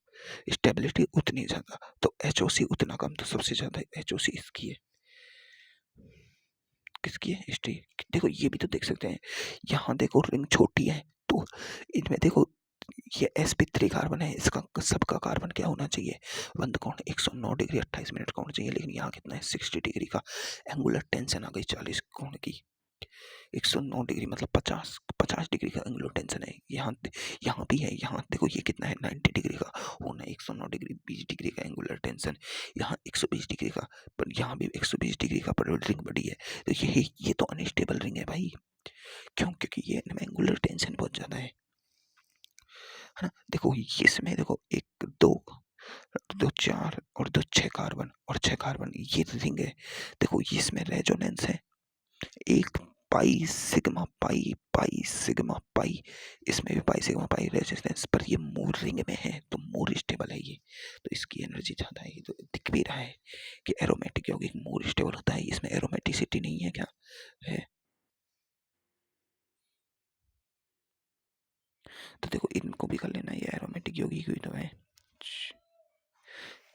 Speaker 1: स्टेबिलिटी उतनी ज्यादा, तो HOC उतना कम, तो सबसे ज्यादा HOC इसकी है। किसकी है? हिस्ट्री। देखो ये भी तो देख सकते हैं, यहाँ देखो रिंग छोटी है, तो इनमें देखो ये sp3 कार्बन है, इसका सबका कार्बन क्या होना चाहिए? बंद कोण 109 डिग्री 28 मिनट का होना चाहिए, लेकिन यहाँ कितना है? 60 डिग्री का। एंगुलर टेंशन आ गई 40 कोण की, 109 डिग्री मतलब 50 डिग्री का एंगुलर टेंशन है। यहाँ भी है, यहाँ देखो ये कितना है? 90 डिग्री का होना है, 109 डिग्री 20 डिग्री का एंगुलर टेंशन, यहाँ 120 डिग्री का, पर यहाँ भी 120 डिग्री का, पर रिंग बड़ी है। तो ये तो अनस्टेबल रिंग है भाई। क्यों? क्योंकि ये एंगुलर टेंशन बहुत ज्यादा है ना। देखो इसमें देखो 1 2 दो 4 और 2 6 कार्बन, और 6 कार्बन ये रिंग है। देखो इसमें रेजोनेंस है, एक pi sigma pi, pi sigma pi, इसमें भी पाई सिग्मा पाई रेजिस्टेंस, पर ये मोर रिंग में है तो मोर स्टेबल है ये, तो इसकी एनर्जी ज्यादा है। ये तो दिख भी रहा है कि एरोमेटिक यौगिक मोर स्टेबल होता है, इसमें एरोमेटिसिटी नहीं है, क्या है? तो देखो इनको भी कर लेना, ये एरोमेटिक यौगिक भी तो है।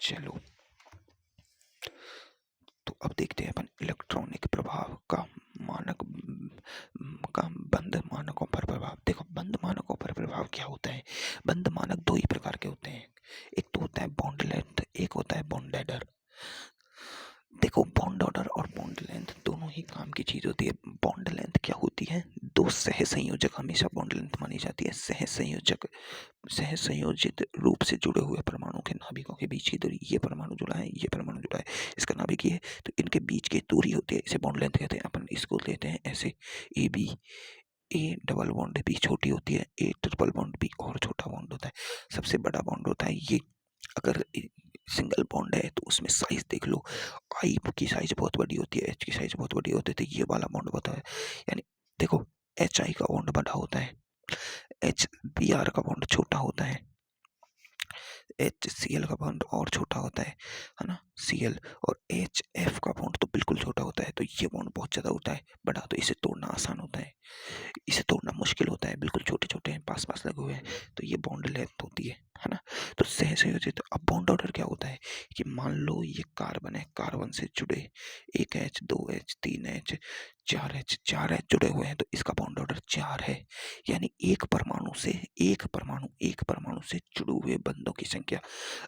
Speaker 1: चलो तो अब देखते हैं अपन इलेक्ट्रॉनिक प्रभाव का मानक का बंद मानकों पर प्रभाव। देखो बंद मानकों पर प्रभाव क्या होता है? बंद मानक दो ही प्रकार के होते हैं, एक तो होता है बॉन्ड लेंथ, एक होता है बॉन्ड एडर। देखो बॉन्ड ऑर्डर और बॉन्ड लेंथ दोनों ही काम की चीज होती है। बॉन्ड लेंथ क्या होती है? दो सह संयोजक हमेशा बॉन्ड लेंथ मानी जाती है। सह संयोजक, सह संयोजित रूप से जुड़े हुए परमाणु के नाभिकों के बीच की दूरी, ये परमाणु जुड़ा है, ये परमाणु जुड़ा है, इसका नाभिक ये है, तो इनके बीच की दूरी होती है, इसे बॉन्ड लेंथ कहते हैं। अपन इसको लेते हैं ऐसे A B, A double bond B छोटी होती है, ए ट्रिपल बॉन्ड बी और छोटा बॉन्ड होता है, सबसे बड़ा बॉन्ड होता है ये। अगर सिंगल बॉन्ड है तो उसमें साइज देख लो, आई की साइज बहुत बड़ी होती है, एच की साइज बहुत बड़ी होती है, तो ये वाला बॉन्ड होता है। यानी देखो एच आई का बॉन्ड बड़ा होता है, एच बी आर का बॉन्ड छोटा होता है, एच सी एल का बॉन्ड और छोटा होता है ना, सी एल, और एच एफ का बॉन्ड तो बिल्कुल छोटा होता है। तो ये बॉन्ड बहुत ज़्यादा होता है बड़ा, तो इसे तोड़ना आसान होता है, इसे तोड़ना मुश्किल होता है, बिल्कुल छोटे छोटे हैं, पास पास लगे हुए हैं, तो ये बॉन्ड लेंथ होती है है ना। तो सहसंयोजित। अब बॉन्ड ऑर्डर क्या होता है कि मान लो ये कार्बन है, कार्बन से जुड़े 1H 2H 3H 4H जुड़े हुए हैं, तो इसका बॉन्ड ऑर्डर 4 है। यानी एक परमाणु से जुड़े हुए बंधों की संख्या।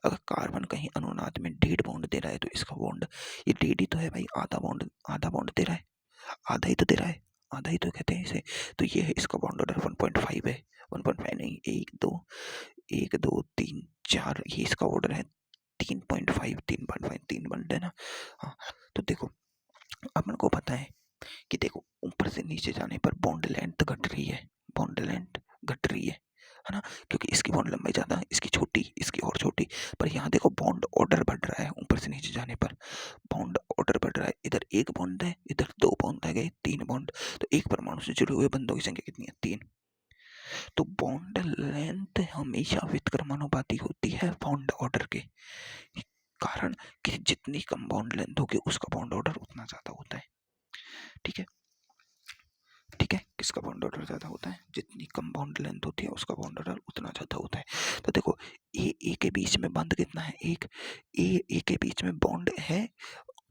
Speaker 1: अगर कार्बन कहीं अनुनाद में 1.5 बॉन्ड दे रहा है तो इसका बॉन्ड, ये 1.5 ही तो है भाई, आधा बॉन्ड दे रहा है, आधा ही तो दे रहा है, आधा ही तो कहते हैं इसे। तो ये है इसका बॉन्ड ऑर्डर 1.5 है, 1.5 नहीं, 1 2 3 4, ये इसका ऑर्डर है 3.5, 3.5, 3 बॉन्ड है ना। हाँ, तो देखो अपन को पता है कि देखो ऊपर से नीचे जाने पर बॉन्ड लेंथ घट रही है, बॉन्ड लेंथ घट रही है ना, क्योंकि इसकी बॉन्ड लंबाई ज्यादा, इसकी छोटी, इसकी और छोटी। पर यहाँ देखो बॉन्ड ऑर्डर बढ़ रहा है, ऊपर से नीचे जाने पर बॉन्ड ऑर्डर बढ़ रहा है। इधर 1 बॉन्ड है, इधर 2 बॉन्ड आ गए, 3 बॉन्ड। तो एक परमाणु से जुड़े हुए बंधों की संख्या कितनी है? 3। तो बॉन्ड लेंथ हमेशा व्युत्क्रमानुपाती होती है बॉन्ड ऑर्डर के कारण, कि जितनी कम बॉन्ड लेंथ होगी उसका बॉन्ड ऑर्डर उतना ज्यादा होता है। ठीक है, ठीक है, किसका बॉन्ड ऑर्डर ज्यादा होता है? जितनी कम बॉन्ड लेंथ होती है उसका बॉन्ड ऑर्डर उतना ज्यादा होता है। तो देखो ए के बीच में बंध कितना है? एक। ए के बीच में बॉन्ड है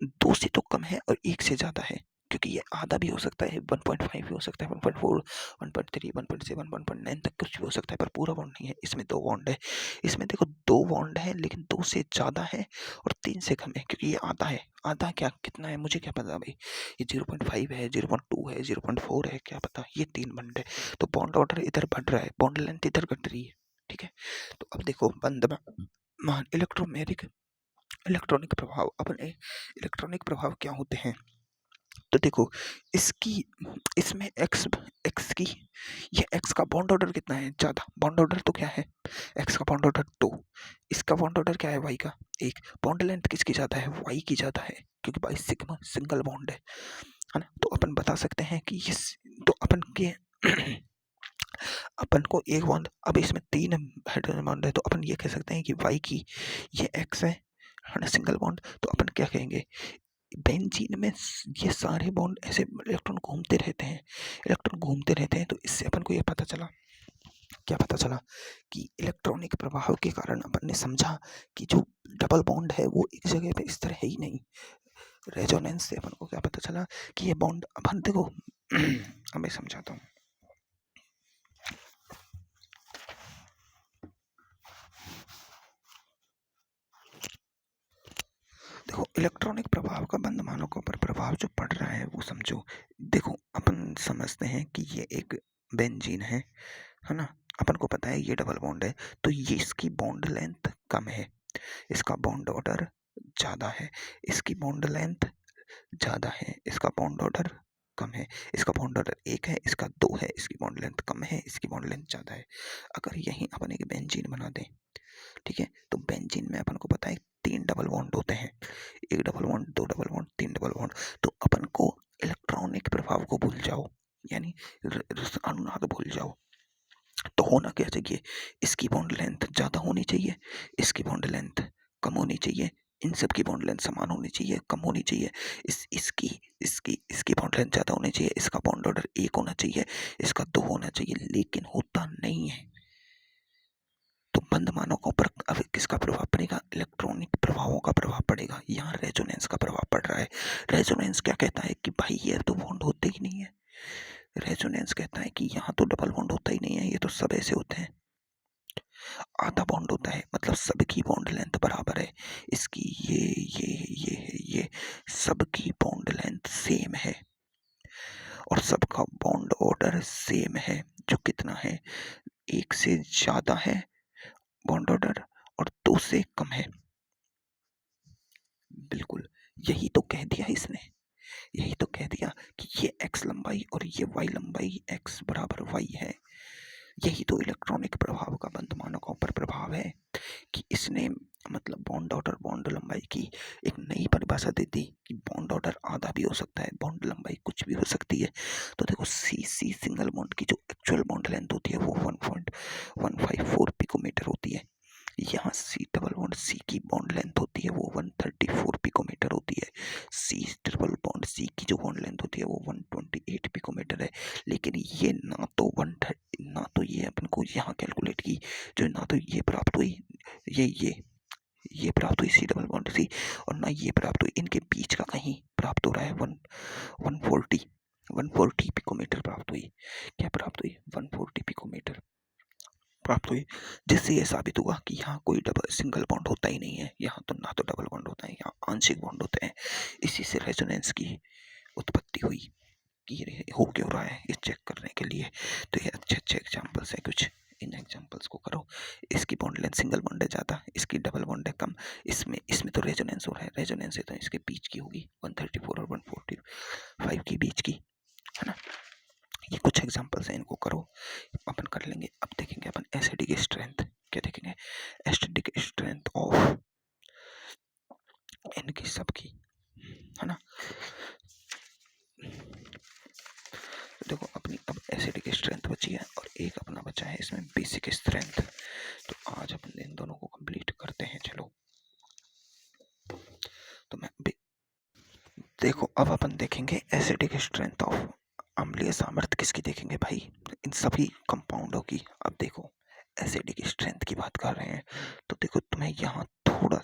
Speaker 1: 2 से तो कम है और 1 से ज्यादा है, क्योंकि ये आधा भी हो सकता है, 1.5 भी हो सकता है, 1.4, 1.3, 1.7, 1.9 तक कुछ भी हो सकता है, पर पूरा बॉन्ड नहीं है। इसमें 2 बॉन्ड है, इसमें देखो 2 बॉन्ड है, लेकिन 2 से ज्यादा है और 3 से कम है, क्योंकि ये आधा है। आधा क्या कितना है मुझे क्या पता भाई, ये 0.5 है, 0.2 है, 0.4 है, क्या पता। ये 3 बॉन्ड है, तो बॉन्ड ऑर्डर इधर बढ़ रहा है, बॉन्ड लेंथ इधर घट रही है। ठीक है, तो अब देखो बंद मान इलेक्ट्रॉनिक प्रभाव। अपने इलेक्ट्रॉनिक प्रभाव क्या होते हैं? तो देखो इसकी, इसमें एक्स की, ये एक्स का बॉन्ड ऑर्डर कितना है? ज्यादा। बॉन्ड ऑर्डर तो क्या है? एक्स का बॉन्ड ऑर्डर 2, इसका बॉन्ड ऑर्डर क्या है? वाई का 1। बॉन्ड लेंथ किसकी ज्यादा है? वाई की ज्यादा है, क्योंकि वाई सिग्मा सिंगल बॉन्ड है ना। तो अपन बता सकते हैं कि ये, तो अपन के अपन को एक बॉन्ड, अब इसमें 3 हाइड्रोजन बॉन्ड है, तो अपन ये कह सकते हैं कि वाई की ये एक्स है ना, सिंगल बॉन्ड। तो अपन क्या कहेंगे, बेंजीन में ये सारे बॉन्ड ऐसे इलेक्ट्रॉन घूमते रहते हैं, इलेक्ट्रॉन घूमते रहते हैं। तो इससे अपन को ये पता चला, क्या पता चला, कि इलेक्ट्रॉनिक प्रभाव के कारण अपन ने समझा कि जो डबल बॉन्ड है वो एक जगह पे इस तरह है ही नहीं। रेजोनेंस से अपन को क्या पता चला कि ये बॉन्ड, अपन देखो अब मैं समझाता हूँ। देखो इलेक्ट्रॉनिक प्रभाव का बंद मानकों पर प्रभाव जो पड़ रहा है वो समझो। देखो अपन समझते हैं कि ये एक बेंजीन है ना। अपन को पता है ये डबल बॉन्ड है, तो ये इसकी बॉन्ड लेंथ कम है, इसका बॉन्ड ऑर्डर ज्यादा है, इसकी बॉन्ड लेंथ ज्यादा है, इसका बॉन्ड ऑर्डर कम है, इसका बॉन्ड ऑर्डर 1 है, इसका 2 है, इसकी बॉन्ड लेंथ कम है, इसकी बॉन्ड लेंथ ज्यादा है। अगर यहीं अपन एक बेंजीन बना दें, ठीक है, तो बेंजीन में अपन को पता है 3 डबल बॉन्ड होते हैं, 1 double bond, 2 double bond, 3 double bond. तो अपन को इलेक्ट्रॉनिक प्रभाव को भूल जाओ, यानी अनुनाद भूल जाओ। तो होना क्या चाहिए, इसकी बॉन्ड लेंथ ज्यादा होनी चाहिए, इसकी बॉन्ड लेंथ कम होनी चाहिए, इन सब की बॉन्ड लेंथ समान होनी चाहिए, कम होनी चाहिए। इसकी इसकी इसकी बॉन्ड लेंथ ज्यादा होनी चाहिए, इसका बॉन्ड ऑर्डर 1 होना चाहिए, इसका 2 होना चाहिए, लेकिन होता नहीं है। तो बंद मानकों पर अब किसका प्रभाव पड़ेगा? इलेक्ट्रॉनिक प्रभावों का प्रभाव पड़ेगा। यहाँ रेजोनेंस का प्रभाव पड़ रहा है। रेजोनेंस क्या कहता है कि भाई ये तो बॉन्ड होते ही नहीं है। रेजोनेंस कहता है कि यहाँ तो डबल बॉन्ड होता ही नहीं है, ये तो सब ऐसे होते हैं। आधा बॉन्ड होता है, मतलब सबकी बॉन्ड लेंथ बराबर है, इसकी ये सबकी बॉन्ड लेंथ सेम है और सबका बॉन्ड ऑर्डर सेम है, जो कितना है, 1 से ज्यादा है बॉन्ड ऑर्डर और 2 से कम है। बिल्कुल, यही तो कह दिया इसने, यही तो कह दिया कि ये x लंबाई और ये y लंबाई x बराबर y है। यही तो इलेक्ट्रॉनिक प्रभाव का बंद मानकों पर प्रभाव है, कि इसने मतलब बॉन्ड ऑर्डर, बॉन्ड लंबाई की एक नई परिभाषा दे दी कि बॉन्ड ऑर्डर आधा भी हो सकता है, बॉन्ड लंबाई कुछ भी हो सकती है। तो देखो सी सिंगल बॉन्ड की जो एक्चुअल बॉन्ड लेंथ होती है वो 1.154 पिकोमीटर होती है, यहाँ सी डबल बॉन्ड सी की बॉन्ड लेंथ होती है वो 134 पिकोमीटर होती है। सी ट्रिपल बॉन्ड सी की जो बॉन्ड लेंथ होती है वो 128 पिकोमीटर है। लेकिन ये ना तो ये अपन को यहाँ कैलकुलेट की, जो ना तो ये प्राप्त हुई, ये प्राप्त हुई सी डबल बॉन्ड सी, और ना ये प्राप्त हुई। इनके बीच का कहीं प्राप्त हो रहा है 140 पिकोमीटर प्राप्त हुई। क्या प्राप्त हुई? 140 पिकोमीटर प्राप्त हुई, जिससे यह साबित हुआ कि यहाँ कोई डबल सिंगल बॉन्ड होता ही नहीं है। यहाँ तो ना तो डबल बॉन्ड होता है, यहाँ आंशिक बॉन्ड होते हैं। इसी से रेजोनेंस की उत्पत्ति हुई कि ये हो क्यों रहा है, ये चेक करने के लिए। तो ये अच्छे अच्छे एग्जाम्पल्स हैं कुछ, इन एग्जाम्पल्स को करो। इसकी बॉन्ड लेंथ सिंगल बॉन्ड है ज़्यादा, इसकी डबल बॉन्ड है कम। इसमें इसमें तो रेजोनेंस हो रहा है, रेजोनेंस है तो इसके बीच की होगी 134 और 145 के बीच की, है ना। ये कुछ एग्जाम्पल्स हैं, इनको करो, अपन कर लेंगे। अब देखेंगे अपन एसिडिक स्ट्रेंथ। क्या देखेंगे? एसिडिक स्ट्रेंथ ऑफ इनकी सबकी, है ना। देखो अपनी अब एसिडिक स्ट्रेंथ बची है और एक अपना बचा है इसमें बेसिक स्ट्रेंथ। तो आज अपन इन दोनों को कंप्लीट करते हैं। चलो तो देखो अब अपन देखेंगे एसिडिक स्ट्रेंथ ऑफ, अम्लीय सामर्थ्य किसकी देखेंगे भाई? इन सभी कंपाउंडों की। अब देखो एसिडिक स्ट्रेंथ की बात कर रहे हैं तो देखो तुम्हें यहाँ थोड़ा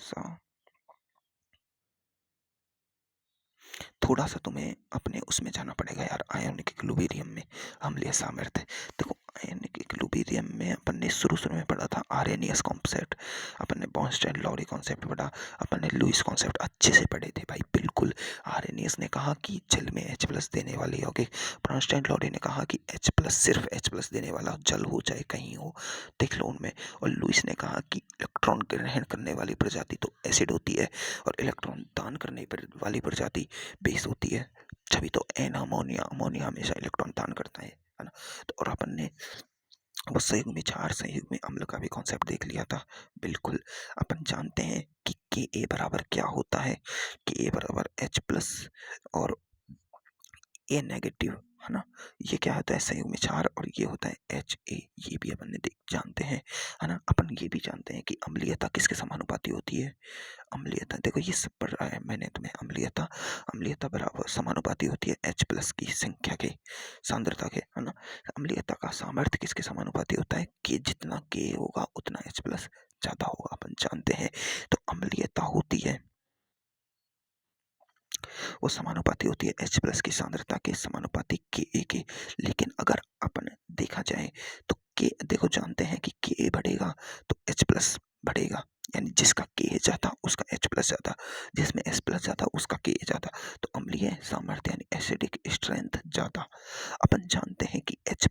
Speaker 1: सा तुम्हें अपने उसमें जाना पड़ेगा यार, आयोनिक इक्विलिब्रियम में अम्लीय सामर्थ्य। देखो आयोनिक इक्विलिब्रियम में अपन ने शुरू में पढ़ा था आर्रेनियस कॉन्सेप्ट, अपन ने बॉर्नस्टाइन लॉरी कॉन्सेप्ट पढ़ा, अपन ने लुईस कॉन्सेप्ट अच्छे से पढ़े थे भाई, बिल्कुल। आर्रेनियस ने कहा कि जल में H+ देने वाले यौगिक, बॉर्नस्टाइन लॉरी ने कहा कि H+, सिर्फ H+ देने वाला जल हो चाहे कहीं हो, देख लो उनमें। और लुईस ने कहा कि इलेक्ट्रॉन ग्रहण करने वाली प्रजाति तो एसिड होती है और इलेक्ट्रॉन दान करने वाली प्रजाति बेस होती है। तभी तो एन अमोनिया, अमोनिया हमेशा इलेक्ट्रॉन दान करता है ना। तो और अपन ने वो संयुग्मी क्षार, संयुग्मी अम्ल का भी कॉन्सेप्ट देख लिया था, बिल्कुल। अपन जानते हैं कि Ka बराबर क्या होता है, Ka बराबर H+ और A नेगेटिव, है ना। ये क्या होता है? संयुग्मी क्षार, और ये होता है Ha। ये भी अपन ने जानते हैं, है ना। अपन ये भी जानते हैं कि अम्लीयता किसके समानुपाती होती है? अम्लीयता, देखो ये सब पढ़ रहा है मैंने तुम्हें। अम्लीयता बराबर समानुपाती होती है H+ की संख्या के, सांद्रता के, है ना। अम्लीयता का सामर्थ्य किसके समानुपाती होता है? कि जितना K होगा उतना H+ ज्यादा होगा, अपन जानते हैं। तो अम्लीयता होती है, वो समानुपाती होती है H+ की सांद्रता के समानुपाती Ka के। लेकिन अगर अपन देखा जाए तो देखो जानते हैं कि Ka बढ़ेगा तो H+ बढ़ेगा, यानी जिसका Ka ज्यादा उसका H+ ज्यादा, जिसमें H+ ज्यादा उसका Ka ज्यादा। तो अम्लीय सामर्थ्य यानी एसिडिक स्ट्रेंथ ज्यादा। अपन जानते हैं कि H+,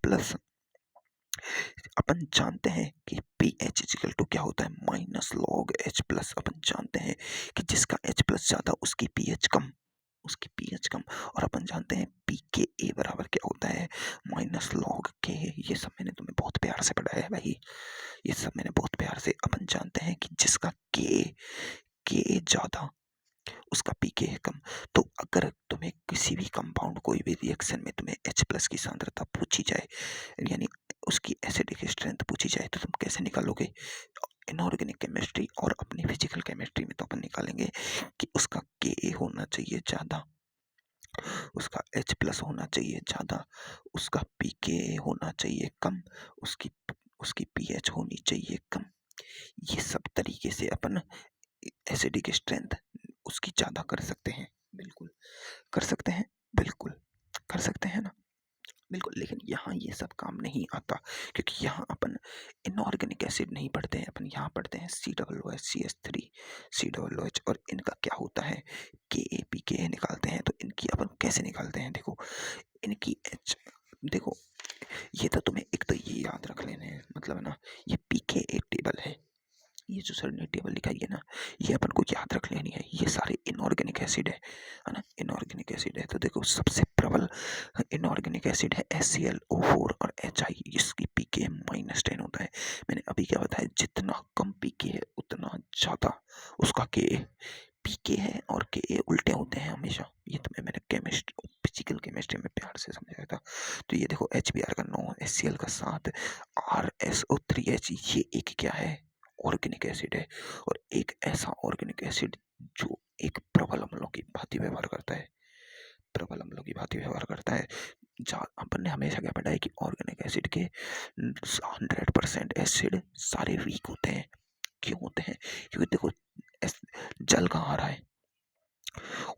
Speaker 1: अपन जानते हैं कि pH इक्वल टू क्या होता है? -log H+। अपन जानते हैं कि जिसका H+ ज्यादा उसकी pH कम, और अपन जानते हैं pKa बराबर क्या होता है? -log K। ये सब मैंने तुम्हें बहुत प्यार से पढ़ाया है भाई, ये सब मैंने बहुत प्यार से। अपन जानते हैं कि जिसका K ज्यादा उसका pK है कम। तो अगर तुम्हें किसी भी कंपाउंड, कोई भी रिएक्शन में तुम्हें H+ की सांद्रता पूछी जाए, यानी उसकी एसिडिक स्ट्रेंथ पूछी जाए, तो तुम कैसे निकालोगे? इनऑर्गेनिक केमिस्ट्री और अपनी फिजिकल केमिस्ट्री में तो अपन निकालेंगे कि उसका Ka होना चाहिए ज़्यादा, उसका H+ होना चाहिए ज़्यादा, उसका pK होना चाहिए कम, उसकी pH होनी चाहिए कम। ये सब तरीके से अपन एसिडिक स्ट्रेंथ उसकी ज़्यादा कर सकते हैं, बिल्कुल कर सकते हैं, बिल्कुल कर सकते हैं ना, बिल्कुल। लेकिन यहाँ ये सब काम नहीं आता, क्योंकि यहाँ अपन इनऑर्गेनिक एसिड नहीं पढ़ते हैं, अपन यहाँ पढ़ते हैं COOH, CH3, और इनका क्या होता है? KAPK निकालते हैं। तो इनकी अपन कैसे निकालते हैं? देखो इनकी देखो ये तो तुम्हें एक तो ये याद रख लेने हैं, मतलब है ना, ये PK एक टेबल है, ये जो सर ने टेबल लिखाई है ना, ये अपन को याद रख लेनी है। ये सारे इनऑर्गेनिक एसिड है ना, इनऑर्गेनिक एसिड है। तो देखो सबसे प्रबल इनऑर्गेनिक एसिड है HClO4 और HI, इसकी pK -10 होता है। मैंने अभी क्या बताया, जितना कम pK है उतना ज्यादा उसका Ka। pK है और Ka उल्टे होते हैं हमेशा, ये तुम्हें मैंने फिजिकल केमिस्ट्री में प्यार से समझाया था। तो ये देखो HBr का 9, HCl का 7, RSO3H, ये एक क्या है? ऑर्गेनिक एसिड है और एक ऐसा ऑर्गेनिक एसिड जो एक प्रबल अम्लों की भांति व्यवहार करता है, प्रबल अम्लों की भांति व्यवहार करता है। अपन ने हमेशा क्या पढ़ा है कि ऑर्गेनिक एसिड के 100% एसिड सारे वीक होते हैं। क्यों होते हैं? क्योंकि देखो जल कहाँ आ रहा है,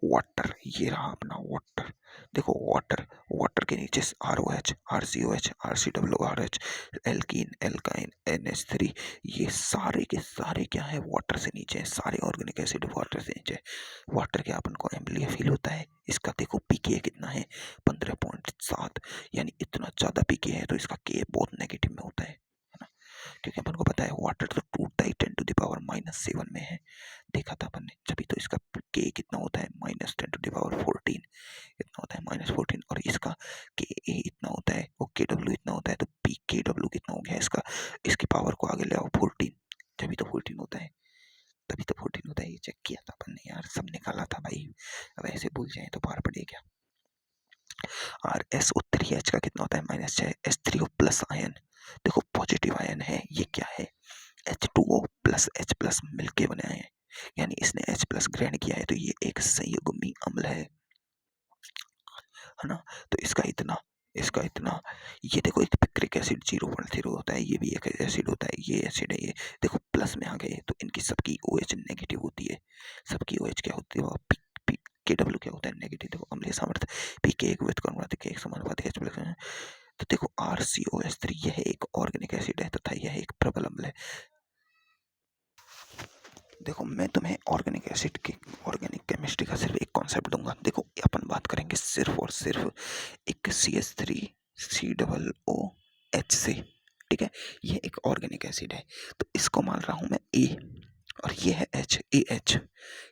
Speaker 1: वाटर, ये रहा अपना वाटर। देखो वाटर, वाटर के नीचे ROH, RCOH, RCOOH, alkene, alkyne, NH3, ये सारे के सारे क्या है, वाटर से नीचे है। सारे ऑर्गेनिक एसिड वाटर से नीचे है। वाटर के अपन को एम्बलिया फील होता है। इसका देखो पीके कितना है, 15.7, यानी इतना ज्यादा पीके है तो इसका के बहुत नेगेटिव में होता है ना। क्योंकि अपन को पता है वाटर तो टूटता ही 10⁻⁻7 में है, देखा था अपन ने। जब तो इसका के कितना होता है, -10⁻14 इतना होता है, -14, और इसका के ए इतना होता है, वो के डब्ल्यू इतना होता है, तो पी के डब्ल्यू कितना हो गया इसका, इसकी पावर को आगे ले आओ 14, जब तो 14 होता है, तभी तो 14 होता है। ये चेक किया था अपन ने यार, सब निकाला था भाई, अब ऐसे भूल जाए तो पार पड़े क्या। और SO3H का कितना होता है, -6, H3O प्लस आयन, देखो पॉजिटिव आयन है, ये क्या है, H2O प्लस H+ मिलके बनाए हैं, यानी इसने H+ ग्रहण किया है, तो ये एक संयुग्मी अम्ल है ना। तो इसका इतना, ये देखो एक पिक्रिक एसिड 0.0 होता है, ये भी एक एसिड होता है, ये एसिड है, ये देखो प्लस में आ गए, तो इनकी सबकी OH नेगेटिव होती है। सबकी OH क्या होती है, वो के डब्ल्यू क्या होता है, नेगेटिव। देखो अम्लीय सामर्थ्य पीके एक व्युत्क्रमानुपाती के एक समानुपाती H+ है। तो देखो RCOH3 यह एक ऑर्गेनिक एसिड है तथा यह एक प्रबल अम्ल है। देखो मैं तुम्हें ऑर्गेनिक एसिड की, ऑर्गेनिक केमिस्ट्री का सिर्फ एक कॉन्सेप्ट दूंगा। देखो अपन बात करेंगे सिर्फ और सिर्फ एक CH3COOH से, ठीक है। ये एक ऑर्गेनिक एसिड है, तो इसको मान रहा हूं मैं A, और ये है H, AH,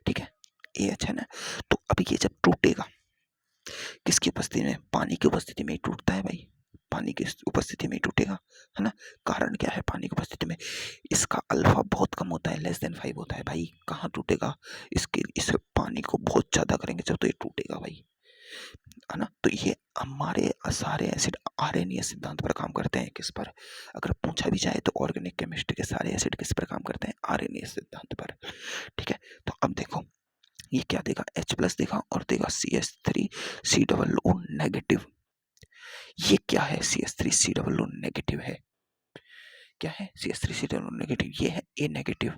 Speaker 1: ठीक है, AH है ना। तो अभी ये जब टूटेगा, किसकी उपस्थिति में, पानी की उपस्थिति में ही टूटता है भाई, पानी की उपस्थिति में ही टूटेगा, है ना। कारण क्या है, पानी की उपस्थिति में इसका अल्फा बहुत कम होता है, <5 होता है भाई, कहाँ टूटेगा, इस पानी को बहुत ज्यादा करेंगे जब तो ये टूटेगा भाई, है ना। तो ये हमारे सारे एसिड आरएनए सिद्धांत पर काम करते हैं। किस पर, अगर पूछा भी जाए तो ऑर्गेनिक केमिस्ट्री के सारे एसिड किस पर काम करते हैं, आरएनए सिद्धांत पर, ठीक है। तो अब देखो ये क्या देगा, H+ देगा और देगा CH3COO नेगेटिव। ये क्या है, CH3COO नेगेटिव है, क्या है, CH3COO नेगेटिव, ये है A नेगेटिव।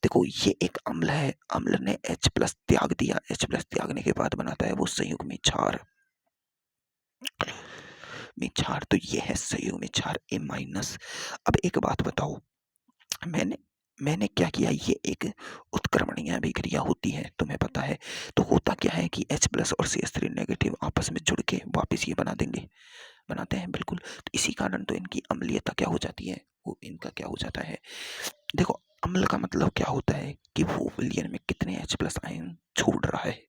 Speaker 1: देखो ये एक अम्ल है, अम्ल ने H+ त्याग दिया, H+ त्यागने के बाद बनाता है वो संयुग्मी क्षार, क्षार, तो ये है संयुग्मी क्षार A-। अब एक बात बताओ, मैंने मैंने क्या किया, ये एक उत्क्रमणीय अभिक्रिया होती है, तुम्हें पता है। तो होता क्या है कि H+ और CH3 नेगेटिव आपस में जुड़ के वापस ये बना देंगे, बनाते हैं बिल्कुल। तो इसी कारण तो इनकी अम्लीयता क्या हो जाती है, वो इनका क्या हो जाता है। देखो अम्ल का मतलब क्या होता है कि वो विलयन में कितने H+ आयन छोड़ रहा है।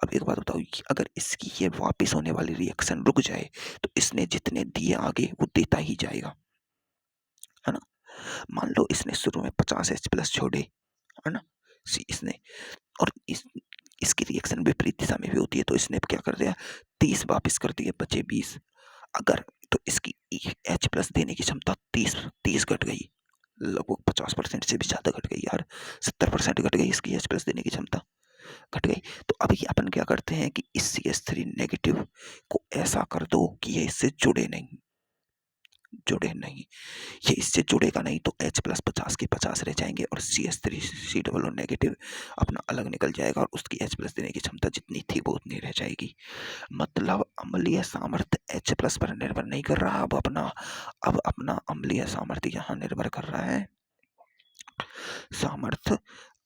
Speaker 1: अब एक बात बताओ, अगर इसकी ये वापस होने वाली रिएक्शन रुक जाए तो इसने जितने दिए आगे वो देता ही जाएगा, है ना। मान लो इसने शुरू में 50 H+ छोड़े, है ना, इसने, और इसकी रिएक्शन विपरीत दिशा में भी होती है, तो इसने क्या कर दिया, 30 वापस कर दिए, बचे 20। अगर तो इसकी H+ देने की क्षमता 30 घट गई, लगभग 50% से भी ज्यादा घट गई यार, 70% घट गई इसकी H+ देने की क्षमता, घट गई। तो अभी अपन क्या करते हैं कि इस CH3 नेगेटिव को ऐसा कर दो कि ये इससे जुड़े नहीं, जुड़े नहीं, ये इससे जुड़ेगा नहीं, तो H+ 50 के 50 रह जाएंगे और CH3COO नेगेटिव अपना अलग निकल जाएगा और उसकी H+ देने की क्षमता जितनी थी वो उतनी रह जाएगी। मतलब अम्लीय सामर्थ्य H+ पर निर्भर नहीं कर रहा, अब अपना अम्लीय सामर्थ्य यहाँ निर्भर कर रहा है, सामर्थ्य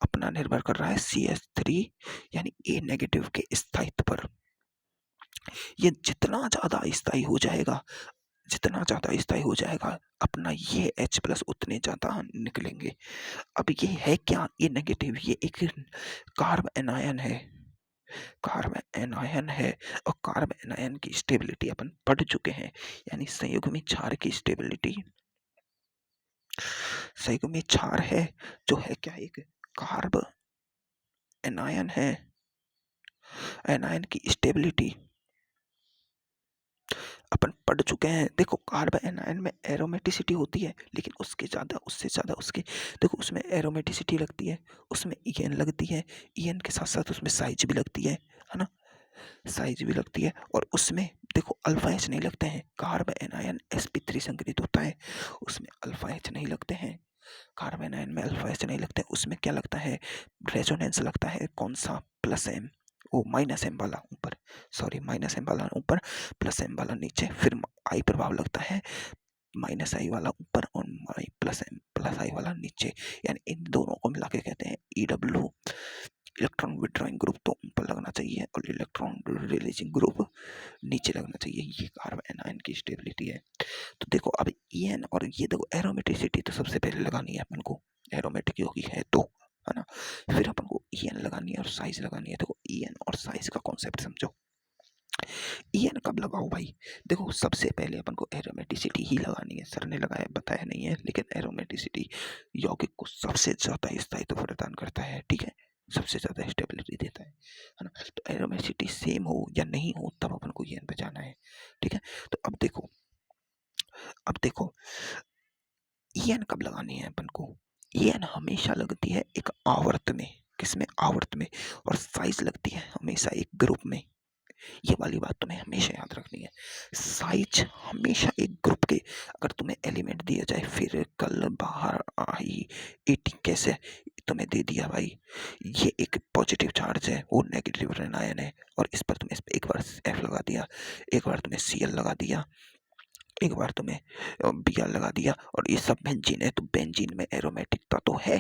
Speaker 1: अपना निर्भर कर रहा है CH3 यानी A नेगेटिव के स्थायित्व पर। ये जितना ज्यादा स्थायी हो जाएगा, जितना ज्यादा स्थायी हो जाएगा, अपना ये H+ उतने ज्यादा निकलेंगे। अब ये है क्या, ये नेगेटिव, ये एक कार्ब एनायन है, कार्ब एनायन है, और कार्ब एनायन की स्टेबिलिटी अपन पढ़ चुके हैं, यानी संयुग्मी क्षार की स्टेबिलिटी, संयुग्मी क्षार है जो है क्या, एक कार्ब एनायन है, एनायन की स्टेबिलिटी अपन पढ़ चुके हैं। देखो कार्बन एनायन में एरोमेटिसिटी होती है, लेकिन उसके ज़्यादा उससे ज़्यादा उसके देखो उसमें एरोमेटिसिटी लगती है, उसमें ईएन लगती है, ईएन के साथ साथ उसमें साइज भी लगती है ना, साइज भी लगती है। और उसमें देखो अल्फा एच नहीं लगते हैं। कार्बन एनायन sp3 संकरित होता है, उसमें अल्फा एच नहीं लगते हैं। कार्बन आयन में अल्फा एच नहीं लगते, उसमें क्या लगता है, रेजोनेंस लगता है। कौन सा, प्लस एम, वो माइनस एम वाला ऊपर, सॉरी माइनस एम वाला ऊपर, प्लस एम वाला नीचे, फिर आई प्रभाव लगता है, माइनस आई वाला ऊपर और प्लस एम प्लस आई वाला नीचे। यानी इन दोनों को मिला के कहते हैं ईडब्ल्यू, इलेक्ट्रॉन विड्रॉइंग ग्रुप तो ऊपर लगना चाहिए और इलेक्ट्रॉन रिलीजिंग ग्रुप नीचे लगना चाहिए। ये कार्बन आयन की स्टेबिलिटी है। तो देखो अब ईएन और ये देखो एरोमेटिसिटी तो सबसे पहले लगानी है अपन को, एरोमेटिक यौगिक है तो, है ना। फिर अपन को ईएन लगानी है और साइज लगानी है। देखो ईएन और साइज का कॉन्सेप्ट समझो। ईएन कब लगाओ भाई, देखो सबसे पहले अपन को एरोमेटिसिटी ही लगानी है। सर ने लगाया बताया नहीं है, लेकिन एरोमेटिसिटी यौगिक को सबसे ज्यादा स्थायित्व प्रदान करता है, ठीक है, सबसे ज्यादा स्टेबिलिटी देता है ना। तो एरोमेटिसिटी सेम हो या नहीं हो तब अपन को ईएन पे जाना है, ठीक है। तो अब देखो ईएन कब लगानी है अपन को, ईएन हमेशा लगती है एक आवर्त में, किसमें, आवर्त में, और साइज लगती है हमेशा एक ग्रुप में। ये वाली बात तुम्हें हमेशा याद रखनी है। साइज हमेशा एक ग्रुप के, अगर तुम्हें एलिमेंट दिया जाए, फिर कल बाहर आई 80 कैसे तुम्हें दे दिया भाई, ये एक पॉजिटिव चार्ज है, वो नेगेटिव ऋण आयन है, और इस पर तुम्हें एक बार एफ लगा दिया, एक बार तुम्हें सीएल लगा दिया, एक बार तुम्हें बीआर लगा दिया, और ये सब बेंजीन है, तो बेंजीन में एरोमेटिकता तो है,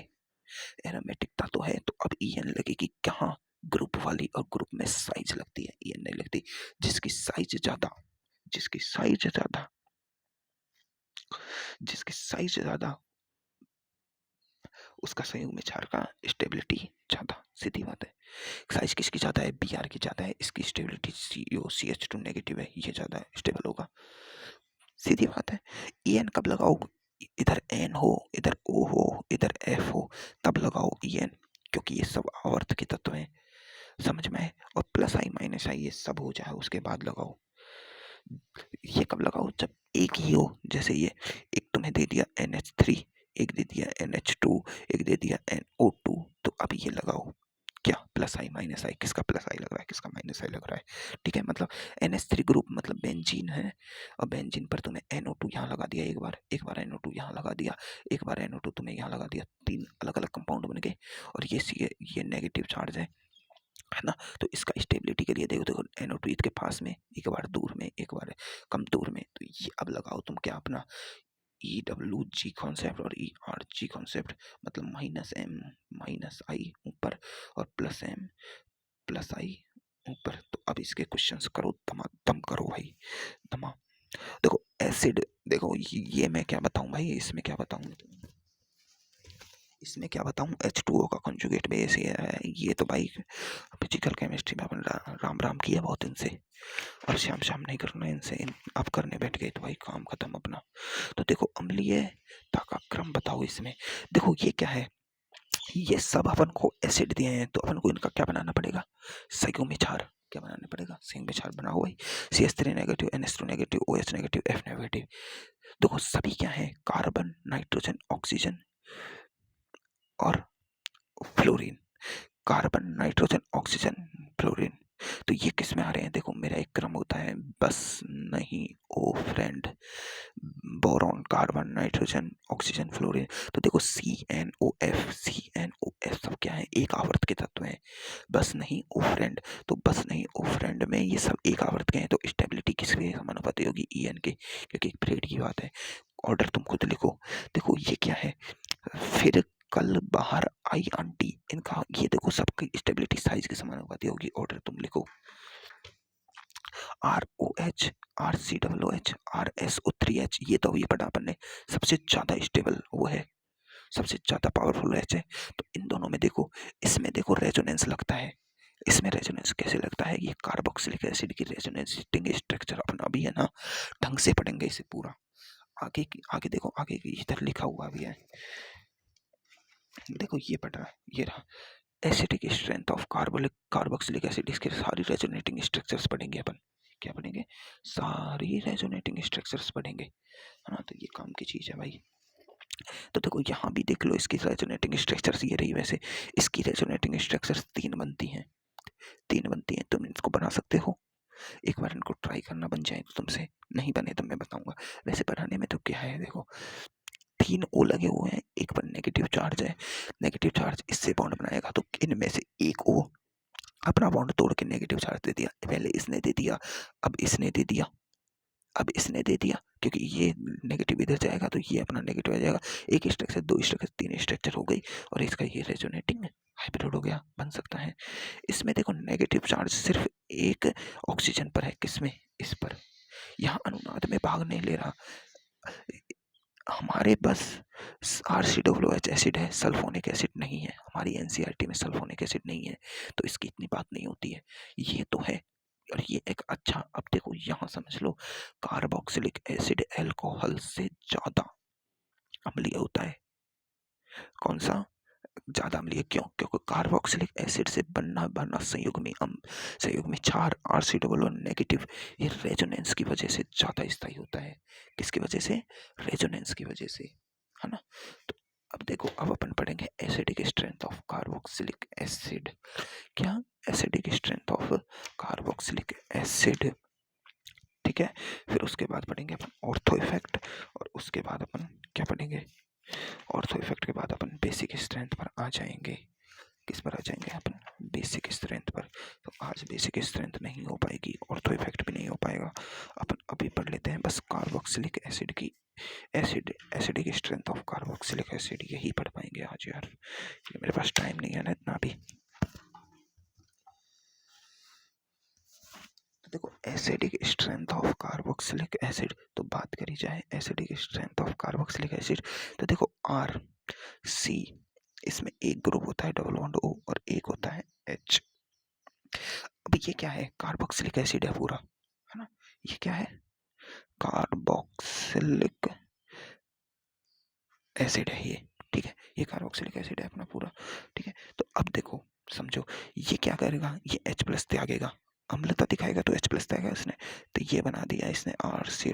Speaker 1: एरोमेटिकता तो है, तो अब ईएन लगेगी कहाँ, ग्रुप वाली, और ग्रुप में साइज लगती है, ईएन नहीं लगती। जिसकी साइज ज्यादा, जिसकी साइज ज्यादा, जिसकी साइज ज्यादा, उसका संयुग्म में क्षार का स्टेबिलिटी ज्यादा, सीधी बात है। साइज किसकी ज्यादा है, बीआर की ज्यादा है, इसकी स्टेबिलिटी COCH2 नेगेटिव है, ये ज्यादा स्टेबल होगा, सीधी बात है। ईएन कब लगाओ, इधर एन हो, इधर ओ हो, इधर एफ हो, तब लगाओ ईएन, क्योंकि ये सब आवर्त के तत्व हैं, समझ में है। और प्लस आई माइनस आई ये सब हो जाए उसके बाद लगाओ। ये कब लगाओ, जब एक ही हो, जैसे ये एक तुम्हें दे दिया NH3, एक दे दिया NH2, एक दे दिया NO2, तो अब ये लगाओ क्या, प्लस आई माइनस आई, किसका प्लस आई लग रहा है, किसका माइनस आई लग रहा है, ठीक है। मतलब NH3 ग्रुप मतलब बेंजीन है, और बेंजीन पर तुम्हें NO2 यहाँ लगा दिया, एक बार NO2 यहाँ लगा दिया, एक बार NO2 तुम्हें यहाँ लगा दिया, तीन अलग अलग कंपाउंड बन गए, और ये नेगेटिव चार्ज है ना। तो इसका स्टेबिलिटी के लिए देखो देखो NO2 के पास में, एक बार दूर में, एक बार कम दूर में, तो ये अब लगाओ तुम क्या, अपना EWG कॉन्सेप्ट और ERG कॉन्सेप्ट, मतलब -m -i ऊपर और +m +i ऊपर। तो अब इसके क्वेश्चंस करो, दम करो भाई, दमा। देखो एसिड, देखो ये मैं क्या बताऊं भाई, इसमें क्या बताऊं, इसमें क्या बताऊं, H2O का कंजुगेट बेस है ये, तो भाई फिजिकल केमिस्ट्री में अपन राम राम किया बहुत इनसे, और शाम शाम नहीं करना इनसे, अब करने बैठ गए तो भाई काम खत्म अपना। तो देखो अम्लीय का क्रम बताओ इसमें। देखो ये क्या है, ये सब अपन को एसिड दिए हैं, तो अपन को इनका क्या बनाना पड़ेगा, संयुग्म में क्षार, क्या बनाना पड़ेगा, संयुग्म में क्षार बनाओ भाई। CH3 negative, NH2 negative, OH negative, F negative. देखो सभी क्या है, कार्बन, नाइट्रोजन, ऑक्सीजन और fluorine, carbon, nitrogen, oxygen, fluorine. तो ये किस में आ रहे हैं, देखो मेरा एक क्रम होता है, बस नहीं oh friend, boron, carbon, nitrogen, oxygen, fluorine. तो देखो CNOF सब क्या है, एक आवर्त के तत्व हैं, बस नहीं ओ फ्रेंड। तो बस नहीं ओ फ्रेंड में ये सब एक आवर्त के हैं, तो स्टेबिलिटी किसके समानुपाती होगी, ईएन के, क्योंकि एक पीरियड की बात है। ऑर्डर तुम खुद लिखो। देखो ये क्या है, फिर कल बाहर आई आंटी, इनका ये देखो सबकी स्टेबिलिटी साइज के समानुपाती होगी। ऑर्डर तुम लिखो, ROH, RCOOH, RSO3H, ये तो ये पढ़ा अपन ने, सबसे ज्यादा स्टेबल वो है, सबसे ज्यादा पावरफुल एच है। तो इन दोनों में देखो, इसमें देखो रेजोनेंस लगता है, इसमें रेजोनेंस कैसे लगता है, ये कार्बोक्सिलिक एसिड की रेजोनेंसिंग स्ट्रक्चर अपना भी है ना, ढंग से पढ़ेंगे इसे पूरा। आगे देखो, आगे की इधर लिखा हुआ भी है, देखो ये पढ़ रहा है, ये रहा, acidic strength of carboxylic acid, इसके सारी रेजोनेटिंग स्ट्रक्चर्स पढ़ेंगे अपन, क्या पढ़ेंगे? सारी रेजोनेटिंग स्ट्रक्चर्स पढ़ेंगे, है ना। तो ये काम की चीज़ है भाई। तो देखो यहाँ भी देख लो, इसकी रेजोनेटिंग स्ट्रक्चर्स ये रही। वैसे इसकी रेजोनेटिंग स्ट्रक्चर्स 3 बनती हैं, 3 बनती हैं। तुम इनको बना सकते हो, एक बार इनको ट्राई करना, बन जाए तो तुमसे, नहीं बने तो मैं बताऊंगा। वैसे बनाने में तो क्या है, देखो 3 ओ लगे हुए हैं, एक पर नेगेटिव चार्ज है, नेगेटिव चार्ज इससे बॉन्ड बनाएगा, तो इनमें से एक ओ अपना बॉन्ड तोड़ के नेगेटिव चार्ज दे दिया। पहले इसने दे दिया, अब इसने दे दिया, अब इसने दे दिया, क्योंकि ये नेगेटिव इधर जाएगा तो ये अपना नेगेटिव आ जाएगा। एक स्ट्रक्चर, 2 स्ट्रक्चर, 3 स्ट्रक्चर हो गई, और इसका ये रेजोनेटिंग हाइब्रिड हो गया, बन सकता है। इसमें देखो नेगेटिव चार्ज सिर्फ एक ऑक्सीजन पर है, किसमें? इस पर। यहाँ अनुनाद में भाग नहीं ले रहा, हमारे बस RCOOH एसिड है, सल्फोनिक एसिड नहीं है। हमारी NCERT में सल्फोनिक एसिड नहीं है, तो इसकी इतनी बात नहीं होती है। ये तो है, और ये एक अच्छा, अब देखो यहाँ समझ लो, कार्बोक्सिलिक एसिड अल्कोहल से ज्यादा अम्लीय होता है। कौन सा? ज्यादा अम्लीय। क्यों? क्योंकि कार्बोक्सिलिक एसिड से बनना बना संयुग्मी संयुग्मी क्षार RCOO नेगेटिव, ये रेजोनेंस की वजह से ज्यादा स्थायी होता है। किसकी वजह से? रेजोनेंस की वजह से, है ना। तो अब देखो, अब अपन पढ़ेंगे acidic strength of carboxylic acid. क्या? Acidic strength of carboxylic acid, ठीक है। फिर उसके बाद पढ़ेंगे अपन ऑर्थो इफेक्ट, और उसके बाद अपन क्या पढ़ेंगे? ऑर्थो इफेक्ट के बाद अपन बेसिक स्ट्रेंथ पर आ जाएंगे। किस पर आ जाएंगे अपन? बेसिक स्ट्रेंथ पर। तो आज बेसिक स्ट्रेंथ नहीं हो पाएगी, ऑर्थो इफेक्ट भी नहीं हो पाएगा। अपन अभी पढ़ लेते हैं बस कार्बोक्सिलिक एसिड की, acidic strength of carboxylic acid, यही पढ़ पाएंगे आज यार, मेरे पास टाइम नहीं है ना इतना भी। तो देखो acidic strength of carboxylic acid, तो बात करी जाए acidic strength of carboxylic acid, तो देखो RC, इसमें एक ग्रुप होता है डबल बॉन्ड O, और एक होता है H। अब ये क्या है? कार्बोक्सिलिक एसिड है पूरा, है ना। ये क्या है? कार्बोक्सिलिक एसिड है ये, ठीक है। ये कार्बोक्सिलिक एसिड है अपना पूरा, ठीक है। तो अब देखो समझो, ये क्या करेगा? ये H+ त्यागेगा, अम्लता दिखाएगा तो H+ त्यागेगा इसने, तो ये बना दिया इसने RC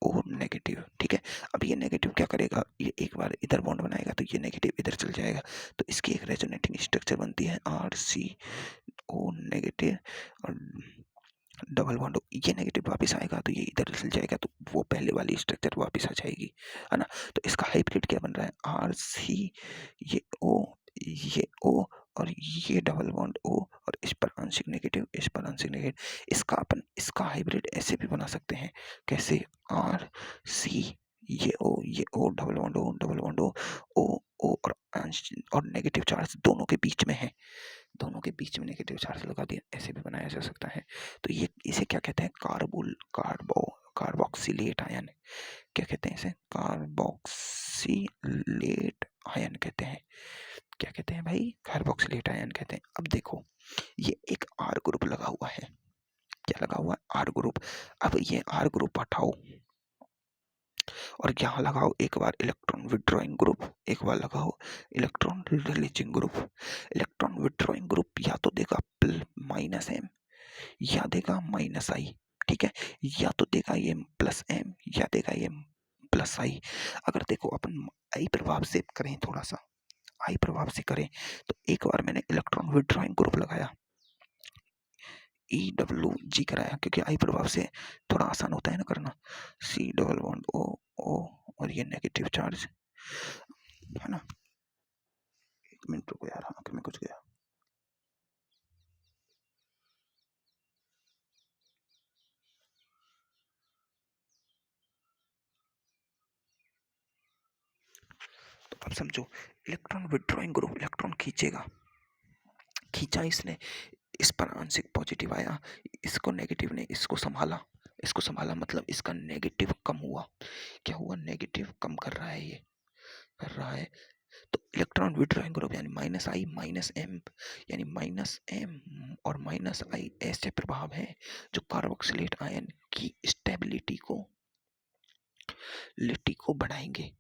Speaker 1: O नेगेटिव, ठीक है। अब ये नेगेटिव क्या करेगा? ये एक बार इधर बॉन्ड बनाएगा तो ये नेगेटिव इधर चल जाएगा, तो इसकी एक रेजोनेटिंग स्ट्रक्चर बनती है RCO नेगेटिव, और डबल बॉन्ड, ये नेगेटिव वापस आएगा तो ये इधर चल जाएगा, तो वो पहले वाली स्ट्रक्चर वापस आ जाएगी, है ना। तो इसका हाइब्रिड क्या बन रहा है? RC, ये O, ये O, और ये डबल बॉन्ड O, और इस पर आंशिक नेगेटिव, इस पर आंशिक नेगेटिव। इसका अपन इसका हाइब्रिड ऐसे भी बना सकते हैं, कैसे? RC, ये O double bond O, double bond O और और नेगेटिव चार्ज दोनों के बीच में है, दोनों के बीच में नेगेटिव चार्ज लगा दिया, ऐसे भी बनाया जा सकता है। तो ये इसे क्या कहते हैं? कार्बोक्सिलेट आयन, क्या कहते हैं इसे? कार्बोक्सिलेट आयन कहते हैं। क्या कहते हैं भाई? कार्बोक्सिलेट आयन कहते हैं। अब देखो, ये एक R ग्रुप लगा हुआ है, क्या लगा हुआ है? R group. अब ये R ग्रुप हटाओ और यहाँ लगाओ एक बार इलेक्ट्रॉन विड्रॉइंग ग्रुप, एक बार लगाओ electron releasing group. Electron withdrawing group या तो देगा -M, या देगा -I, ठीक है, या तो देगा ये +M, या देगा ये +I। अगर देखो अपन I प्रभाव से करें, थोड़ा सा I प्रभाव से करें, तो एक बार मैंने इलेक्ट्रॉन विड्रॉइंग ग्रुप लगाया, EWG कराया, क्योंकि I प्रभाव से थोड़ा आसान होता है ना करना, C डबल बॉन्ड O और ये नेगेटिव चार्ज, है ना। 1 मिनट रुको यार, आंख में कुछ गया। तो अब समझो, इलेक्ट्रॉन विड्रॉइंग ग्रुप इलेक्ट्रॉन खींचेगा, खींचा इसने, इस पर आंशिक पॉजिटिव आया, इसको नेगेटिव ने इसको संभाला, इसको संभाला मतलब इसका नेगेटिव कम हुआ। क्या हुआ? नेगेटिव कम कर रहा है, ये कर रहा है। तो इलेक्ट्रॉन विड्रॉइंग ग्रुप यानी -I -M, यानी -M और -I ऐसे प्रभाव हैं जो कार्बोक्सिलेट आयन की स्टेबिलिटी को बढ़ाएंगे,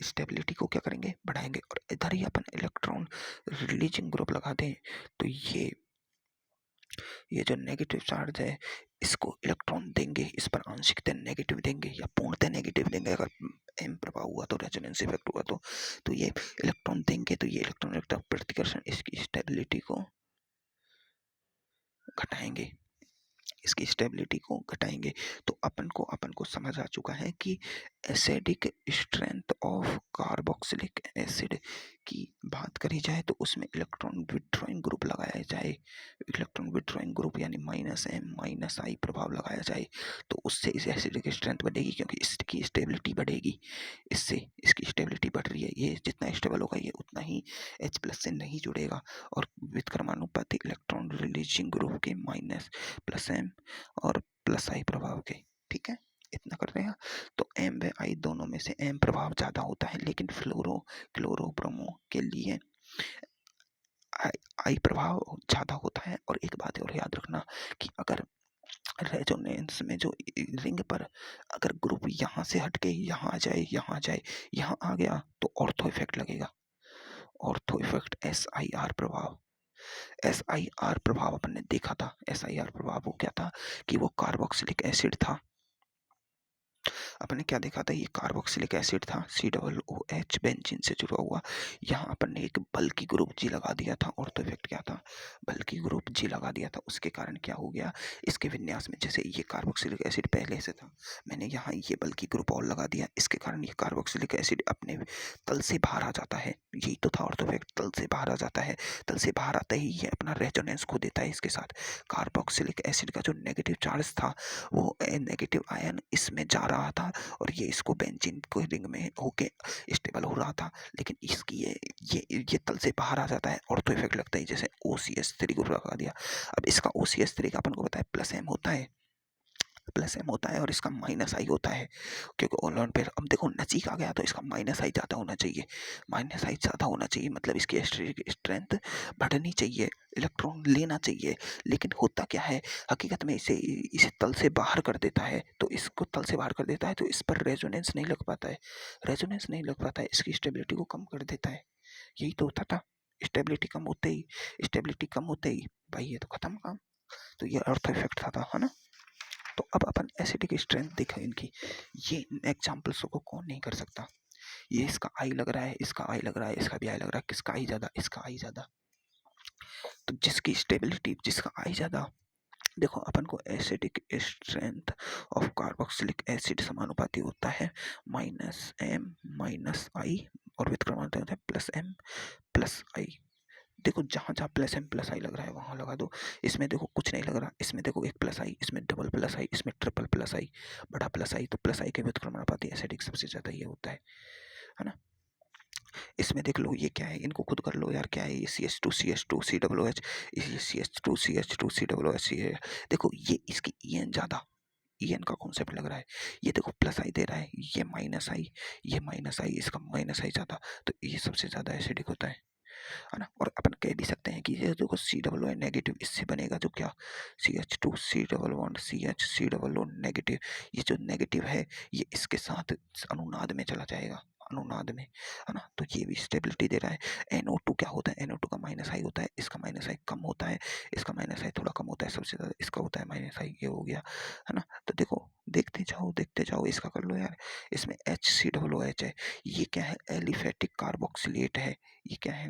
Speaker 1: स्टेबिलिटी को क्या करेंगे? बढ़ाएंगे। और इधर ही अपन इलेक्ट्रॉन रिलीजिंग ग्रुप लगा दें, तो ये ये जो नेगेटिव चार्ज है इसको इलेक्ट्रॉन देंगे, इस पर आंशिकतः नेगेटिव देंगे या पूर्णतः नेगेटिव देंगे। अगर एम प्रभाव हुआ तो रेजोनेंस इफेक्ट हुआ तो ये इलेक्ट्रॉन देंगे तो ये इलेक्ट्रॉन इलेक्ट्रॉन प्रतिकर्षण इसकी स्टेबिलिटी को घटाएंगे, इसकी स्टेबिलिटी को घटाएंगे। तो अपन को समझ आ चुका है कि acidic strength of carboxylic acid की बात करी जाए तो उसमें इलेक्ट्रॉन विथड्रॉइंग ग्रुप लगाया जाए, इलेक्ट्रॉन विथड्रॉइंग ग्रुप यानी -M-I प्रभाव लगाया जाए तो उससे इस एसिड की स्ट्रेंथ बढ़ेगी, क्योंकि इसकी स्टेबिलिटी बढ़ेगी। इससे इसकी स्टेबिलिटी बढ़ रही है, ये जितना स्टेबल होगा ये उतना ही H+ से नहीं जुड़ेगा। और विक्रमानुपाती इलेक्ट्रॉन रिलीजिंग ग्रुप के -M और +I प्रभाव के, ठीक है, इतना कर रहे हैं। तो M व I दोनों में से M प्रभाव ज्यादा होता है, लेकिन फ्लोरो क्लोरो ब्रोमो के लिए I प्रभाव ज्यादा होता है। और एक बात और याद रखना कि अगर रेजोनेंस में जो रिंग पर अगर ग्रुप यहाँ से हटके यहाँ आ जाए, यहाँ जाए, यहाँ आ गया तो ऑर्थो इफेक्ट लगेगा। ऑर्थो इफेक्ट SIR प्रभाव, SIR प्रभाव अपन ने देखा था। SIR प्रभाव वो क्या था कि वो कार्बोक्सिलिक एसिड था। अपन ने क्या देखा था, ये कार्बोक्सिलिक एसिड था, COOH बेंजीन से जुड़ा हुआ। यहाँ अपन ने एक बल्कि ग्रुप G लगा दिया था। ऑर्थो इफेक्ट क्या था, बल्कि ग्रुप G लगा दिया था। उसके कारण क्या हो गया, इसके विन्यास में जैसे ये कार्बोक्सिलिक एसिड पहले से था, मैंने यहाँ ये बल्कि ग्रुप और लगा दिया, इसके कारण ये कार्बोक्सिलिक एसिड अपने तल से बाहर आ जाता है। यही तो था ऑर्थो इफेक्ट, तल से बाहर आ जाता है। तल से बाहर आते ही ये अपना रेजोनेंस खो देता है इसके साथ। कार्बोक्सिलिक एसिड का जो नेगेटिव चार्ज था वो नेगेटिव आयन इसमें जा रहा था और ये इसको बेंजीन को रिंग में होके स्टेबल हो रहा था, लेकिन इसकी ये तल से बाहर आ जाता है। ऑर्थो इफेक्ट लगता है, जैसे OCH3 को लगा दिया। अब इसका OCH3 का अपन को पता है +M होता है, +M होता है और इसका -I होता है, क्योंकि ऑन पे अब देखो नजीक आ गया तो इसका -I ज़्यादा होना चाहिए, -I ज़्यादा होना चाहिए, मतलब इसकी स्ट्रेंथ बढ़नी चाहिए, इलेक्ट्रॉन लेना चाहिए। लेकिन होता क्या है, हकीकत में इसे तल से बाहर कर देता है। तो इसको तल से बाहर कर देता है तो इस पर रेजोनेंस नहीं लग पाता है, रेजोनेंस नहीं लग पाता है, इसकी स्टेबिलिटी को कम कर देता है। यही तो होता था, स्टेबिलिटी कम होते ही, स्टेबिलिटी कम होते ही भाई ये तो खत्म काम। तो ये अर्थ इफेक्ट था, है ना। तो अब अपन एसिडिक स्ट्रेंथ देखें इनकी, ये एग्जाम्पल्स को कौन नहीं कर सकता। ये इसका आई लग रहा है, इसका आई लग रहा है, इसका भी आई लग रहा है, किसका आई ज्यादा, इसका आई ज्यादा। तो जिसकी स्टेबिलिटी, जिसका आई ज्यादा, देखो अपन को acidic strength of carboxylic acid समानुपाती होता है -M-I और विक्रमानुपाती होता है +M+I। देखो जहाँ जहाँ +M+I लग रहा है वहाँ लगा दो। इसमें देखो कुछ नहीं लग रहा, इसमें देखो एक +I, इसमें डबल +I, इसमें ट्रिपल +I, बड़ा +I। तो +I के व्युत्क्रमानुपाती एसिडिक सबसे ज्यादा ये होता है ना। इसमें देख लो ये क्या है, इनको खुद कर लो यार, क्या है ये CH2CH2COOH, ये CH2CH2COOH है। देखो ये इसकी EN ज्यादा, EN का कॉन्सेप्ट लग रहा है। ये देखो +I दे रहा है, ये -I, ये -I, इसका -I ज्यादा, तो ये सबसे ज्यादा एसिडिक होता है ना। और अपन कह भी सकते हैं कि ये देखो COO नेगेटिव, इससे बनेगा जो क्या, CH2 C double bond CH COO negative. ये जो नेगेटिव है ये इसके साथ अनुनाद में चला जाएगा, अनुनाद में, है ना। तो ये भी स्टेबिलिटी दे रहा है। NO2 क्या होता है, NO2 का -I होता है, इसका -I कम होता है, इसका -I थोड़ा कम होता है, सबसे ज्यादा इसका होता है -I। ये हो गया, है ना। तो देखो देखते जाओ, इसका कर लो यार। इसमें HCOOH है, ये क्या है, एलिफेटिक कार्बोक्सिलेट है। ये क्या है,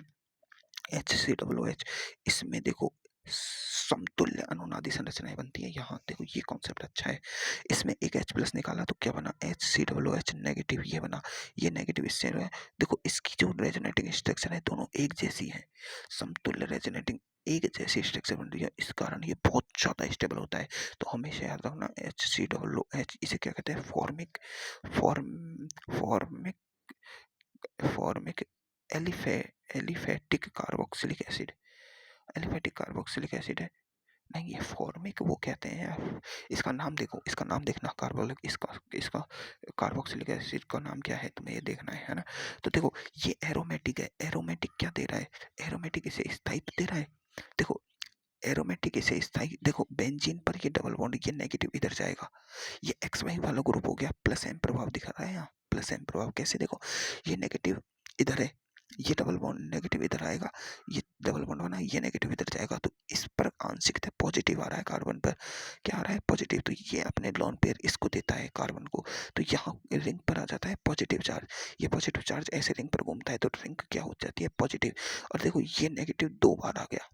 Speaker 1: HCOOH। इसमें देखो समतुल्य अनुनादी संरचनाएं बनती है। यहाँ देखो ये कॉन्सेप्ट अच्छा है। इसमें एक H+ निकाला तो क्या बना, HCOOH नेगेटिव, ये बना, ये नेगेटिव इससे देखो इसकी जो रेजोनेटिंग स्ट्रक्चर है दोनों एक जैसी है, समतुल्य रेजोनेटिंग एक जैसी स्ट्रक्चर बन रही है, इस कारण ये बहुत ज्यादा स्टेबल होता है। तो हमेशा याद रखना HCOOH, इसे क्या कहते हैं, formic formic formic aliphatic carboxylic acid, aliphatic carboxylic acid है। नहीं, ये फॉर्मिक वो कहते हैं यार, इसका नाम देखो, इसका नाम देखना, कार्बोलिक, इसका इसका कार्बोक्सिलिक एसिड का नाम क्या है तुम्हें ये देखना है ना। तो देखो ये एरोमेटिक है, एरोमेटिक क्या दे रहा है, एरोमेटिक इसे स्थायित्व दे रहा है। देखो एरोमेटिक इसे स्थायी, देखो बेंजीन पर ये डबल बॉन्ड, ये नेगेटिव इधर जाएगा, ये XY वाला ग्रुप हो गया, +M प्रभाव दिखा रहा है यहाँ, +M प्रभाव कैसे, देखो ये नेगेटिव इधर है, ये डबल बॉन्ड नेगेटिव इधर आएगा, ये डबल बॉन्ड बना, ये नेगेटिव इधर जाएगा, तो इस पर आंशिक पॉजिटिव आ रहा है, कार्बन पर क्या आ रहा है, पॉजिटिव। तो ये अपने लोन पेयर इसको देता है कार्बन को, तो यहाँ रिंग पर आ जाता है पॉजिटिव चार्ज। ये पॉजिटिव चार्ज ऐसे रिंग पर घूमता है तो रिंग क्या हो जाती है, पॉजिटिव। और देखो ये नेगेटिव 2 बार आ गया,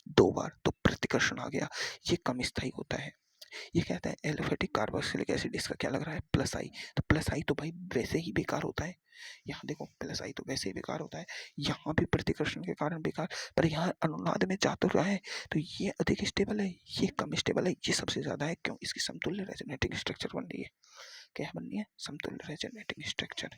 Speaker 1: 2 बार, तो प्रतिकर्षण आ गया, ये कम स्थायी होता है। ये कहता है एलिफेटिक कार्बोक्सिलिक एसिड, इसका क्या लग रहा है, प्लस आई। तो प्लस आई तो भाई वैसे ही बेकार होता है, यहाँ देखो प्लस आई तो वैसे ही बेकार होता है, यहाँ भी प्रतिकर्षण के कारण बेकार, पर यहाँ अनुनाद में जा तो रहा है, तो ये अधिक स्टेबल है, ये कम स्टेबल है, ये सबसे ज्यादा है, क्यों, इसकी समतुल्य रेजोनेटिंग स्ट्रक्चर बन रही है, क्या बन रही है, समतुल्य रेजोनेटिंग स्ट्रक्चर।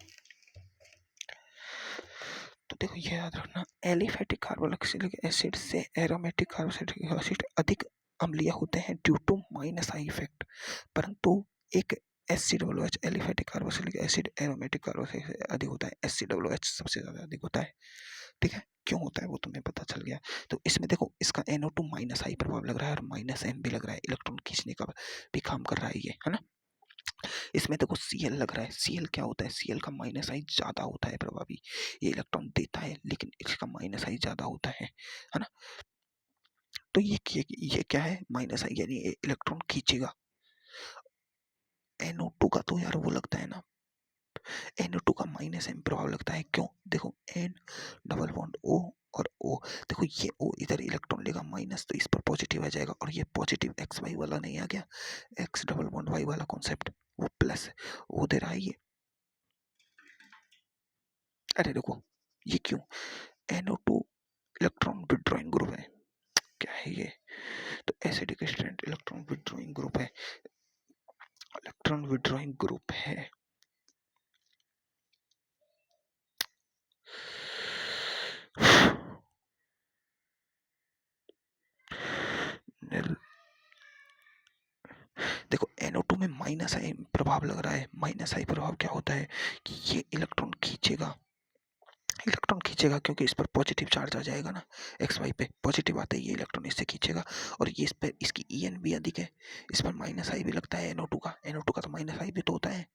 Speaker 1: तो देखो ये याद रखना, एलिफेटिक कार्बोक्सिलिक एसिड से एरोमेटिक कार्बोक्सिलिक एसिड अधिक अम्लीय होते हैं due to minus I effect, परंतु एक SCOH aliphatic carboxylic acid aromatic carboxylic acid अधिक होता है, SCOH सबसे ज्यादा अधिक होता है। ठीक है, क्यों होता है वो तुम्हें पता चल गया। तो इसमें देखो इसका NO2 माइनस आई प्रभाव लग रहा है और माइनस M भी लग रहा है, इलेक्ट्रॉन खींचने का भी काम कर रहा है ये, है ना। इसमें देखो Cl लग रहा है, Cl क्या होता है, Cl का माइनस आई ज्यादा होता है प्रभावी, ये इलेक्ट्रॉन देता है लेकिन इसका माइनस आई ज्यादा होता है ना। तो ये क्या है, माइनस आई यानी इलेक्ट्रॉन खींचेगा। NO2 का तो यार वो लगता है ना, NO2 का माइनस M प्रभाव लगता है, क्यों, देखो N डबल बॉन्ड O और O, देखो ये O इधर इलेक्ट्रॉन लेगा माइनस, तो इस पर पॉजिटिव आ जाएगा, और ये पॉजिटिव एक्स वाई वाला नहीं आ गया, एक्स डबल बॉन्ड वाई वाला कॉन्सेप्ट, वो प्लस वो दे रहा है ये। अरे देखो ये क्यों, NO2 इलेक्ट्रॉन विड्रॉइंग ग्रुप है, क्या है ये, तो acidic strength electron withdrawing group है, इलेक्ट्रॉन विड्रॉइंग ग्रुप है। देखो NO2 में माइनस आई प्रभाव लग रहा है, माइनस आई प्रभाव क्या होता है कि ये इलेक्ट्रॉन खींचेगा, इलेक्ट्रॉन खींचेगा क्योंकि इस पर पॉजिटिव चार्ज आ जाएगा ना, एक्स वाई पे पॉजिटिव आता है, ये इलेक्ट्रॉन इससे खींचेगा, और ये इस पर इसकी EN भी अधिक है, इस पर माइनस आई भी लगता है NO2 का, NO2 का तो माइनस आई भी तो होता है,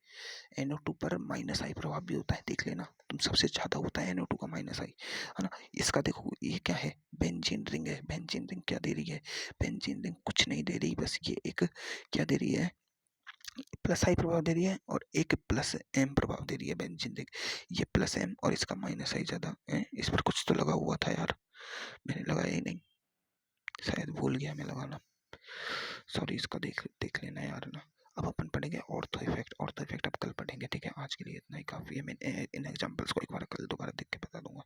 Speaker 1: NO2 पर माइनस आई प्रभाव भी होता है, देख लेना तुम, सबसे ज्यादा होता है NO2 का माइनस आई, है ना। इसका देखो ये क्या है, बेंजीन रिंग है, बेंजीन रिंग क्या दे रही है, बेंजीन रिंग कुछ नहीं दे रही, बस ये एक क्या दे रही है, प्लस आई प्रभाव दे रही है और एक प्लस M प्रभाव दे रही है बेंजीन रिंग, ये प्लस M और इसका माइनस आई ज्यादा है, इस पर कुछ तो लगा हुआ था यार, मैंने लगाया ही नहीं, शायद भूल गया मैं लगाना, सॉरी, इसका देख देख लेना यार ना। अब अपन पढ़ेंगे ऑर्थो इफेक्ट, ऑर्थो इफेक्ट अब कल पढ़ेंगे, ठीक है, आज के लिए इतना ही काफी है, मैं इन एग्जांपल्स को एक बार कल दोबारा देख के बता दूंगा।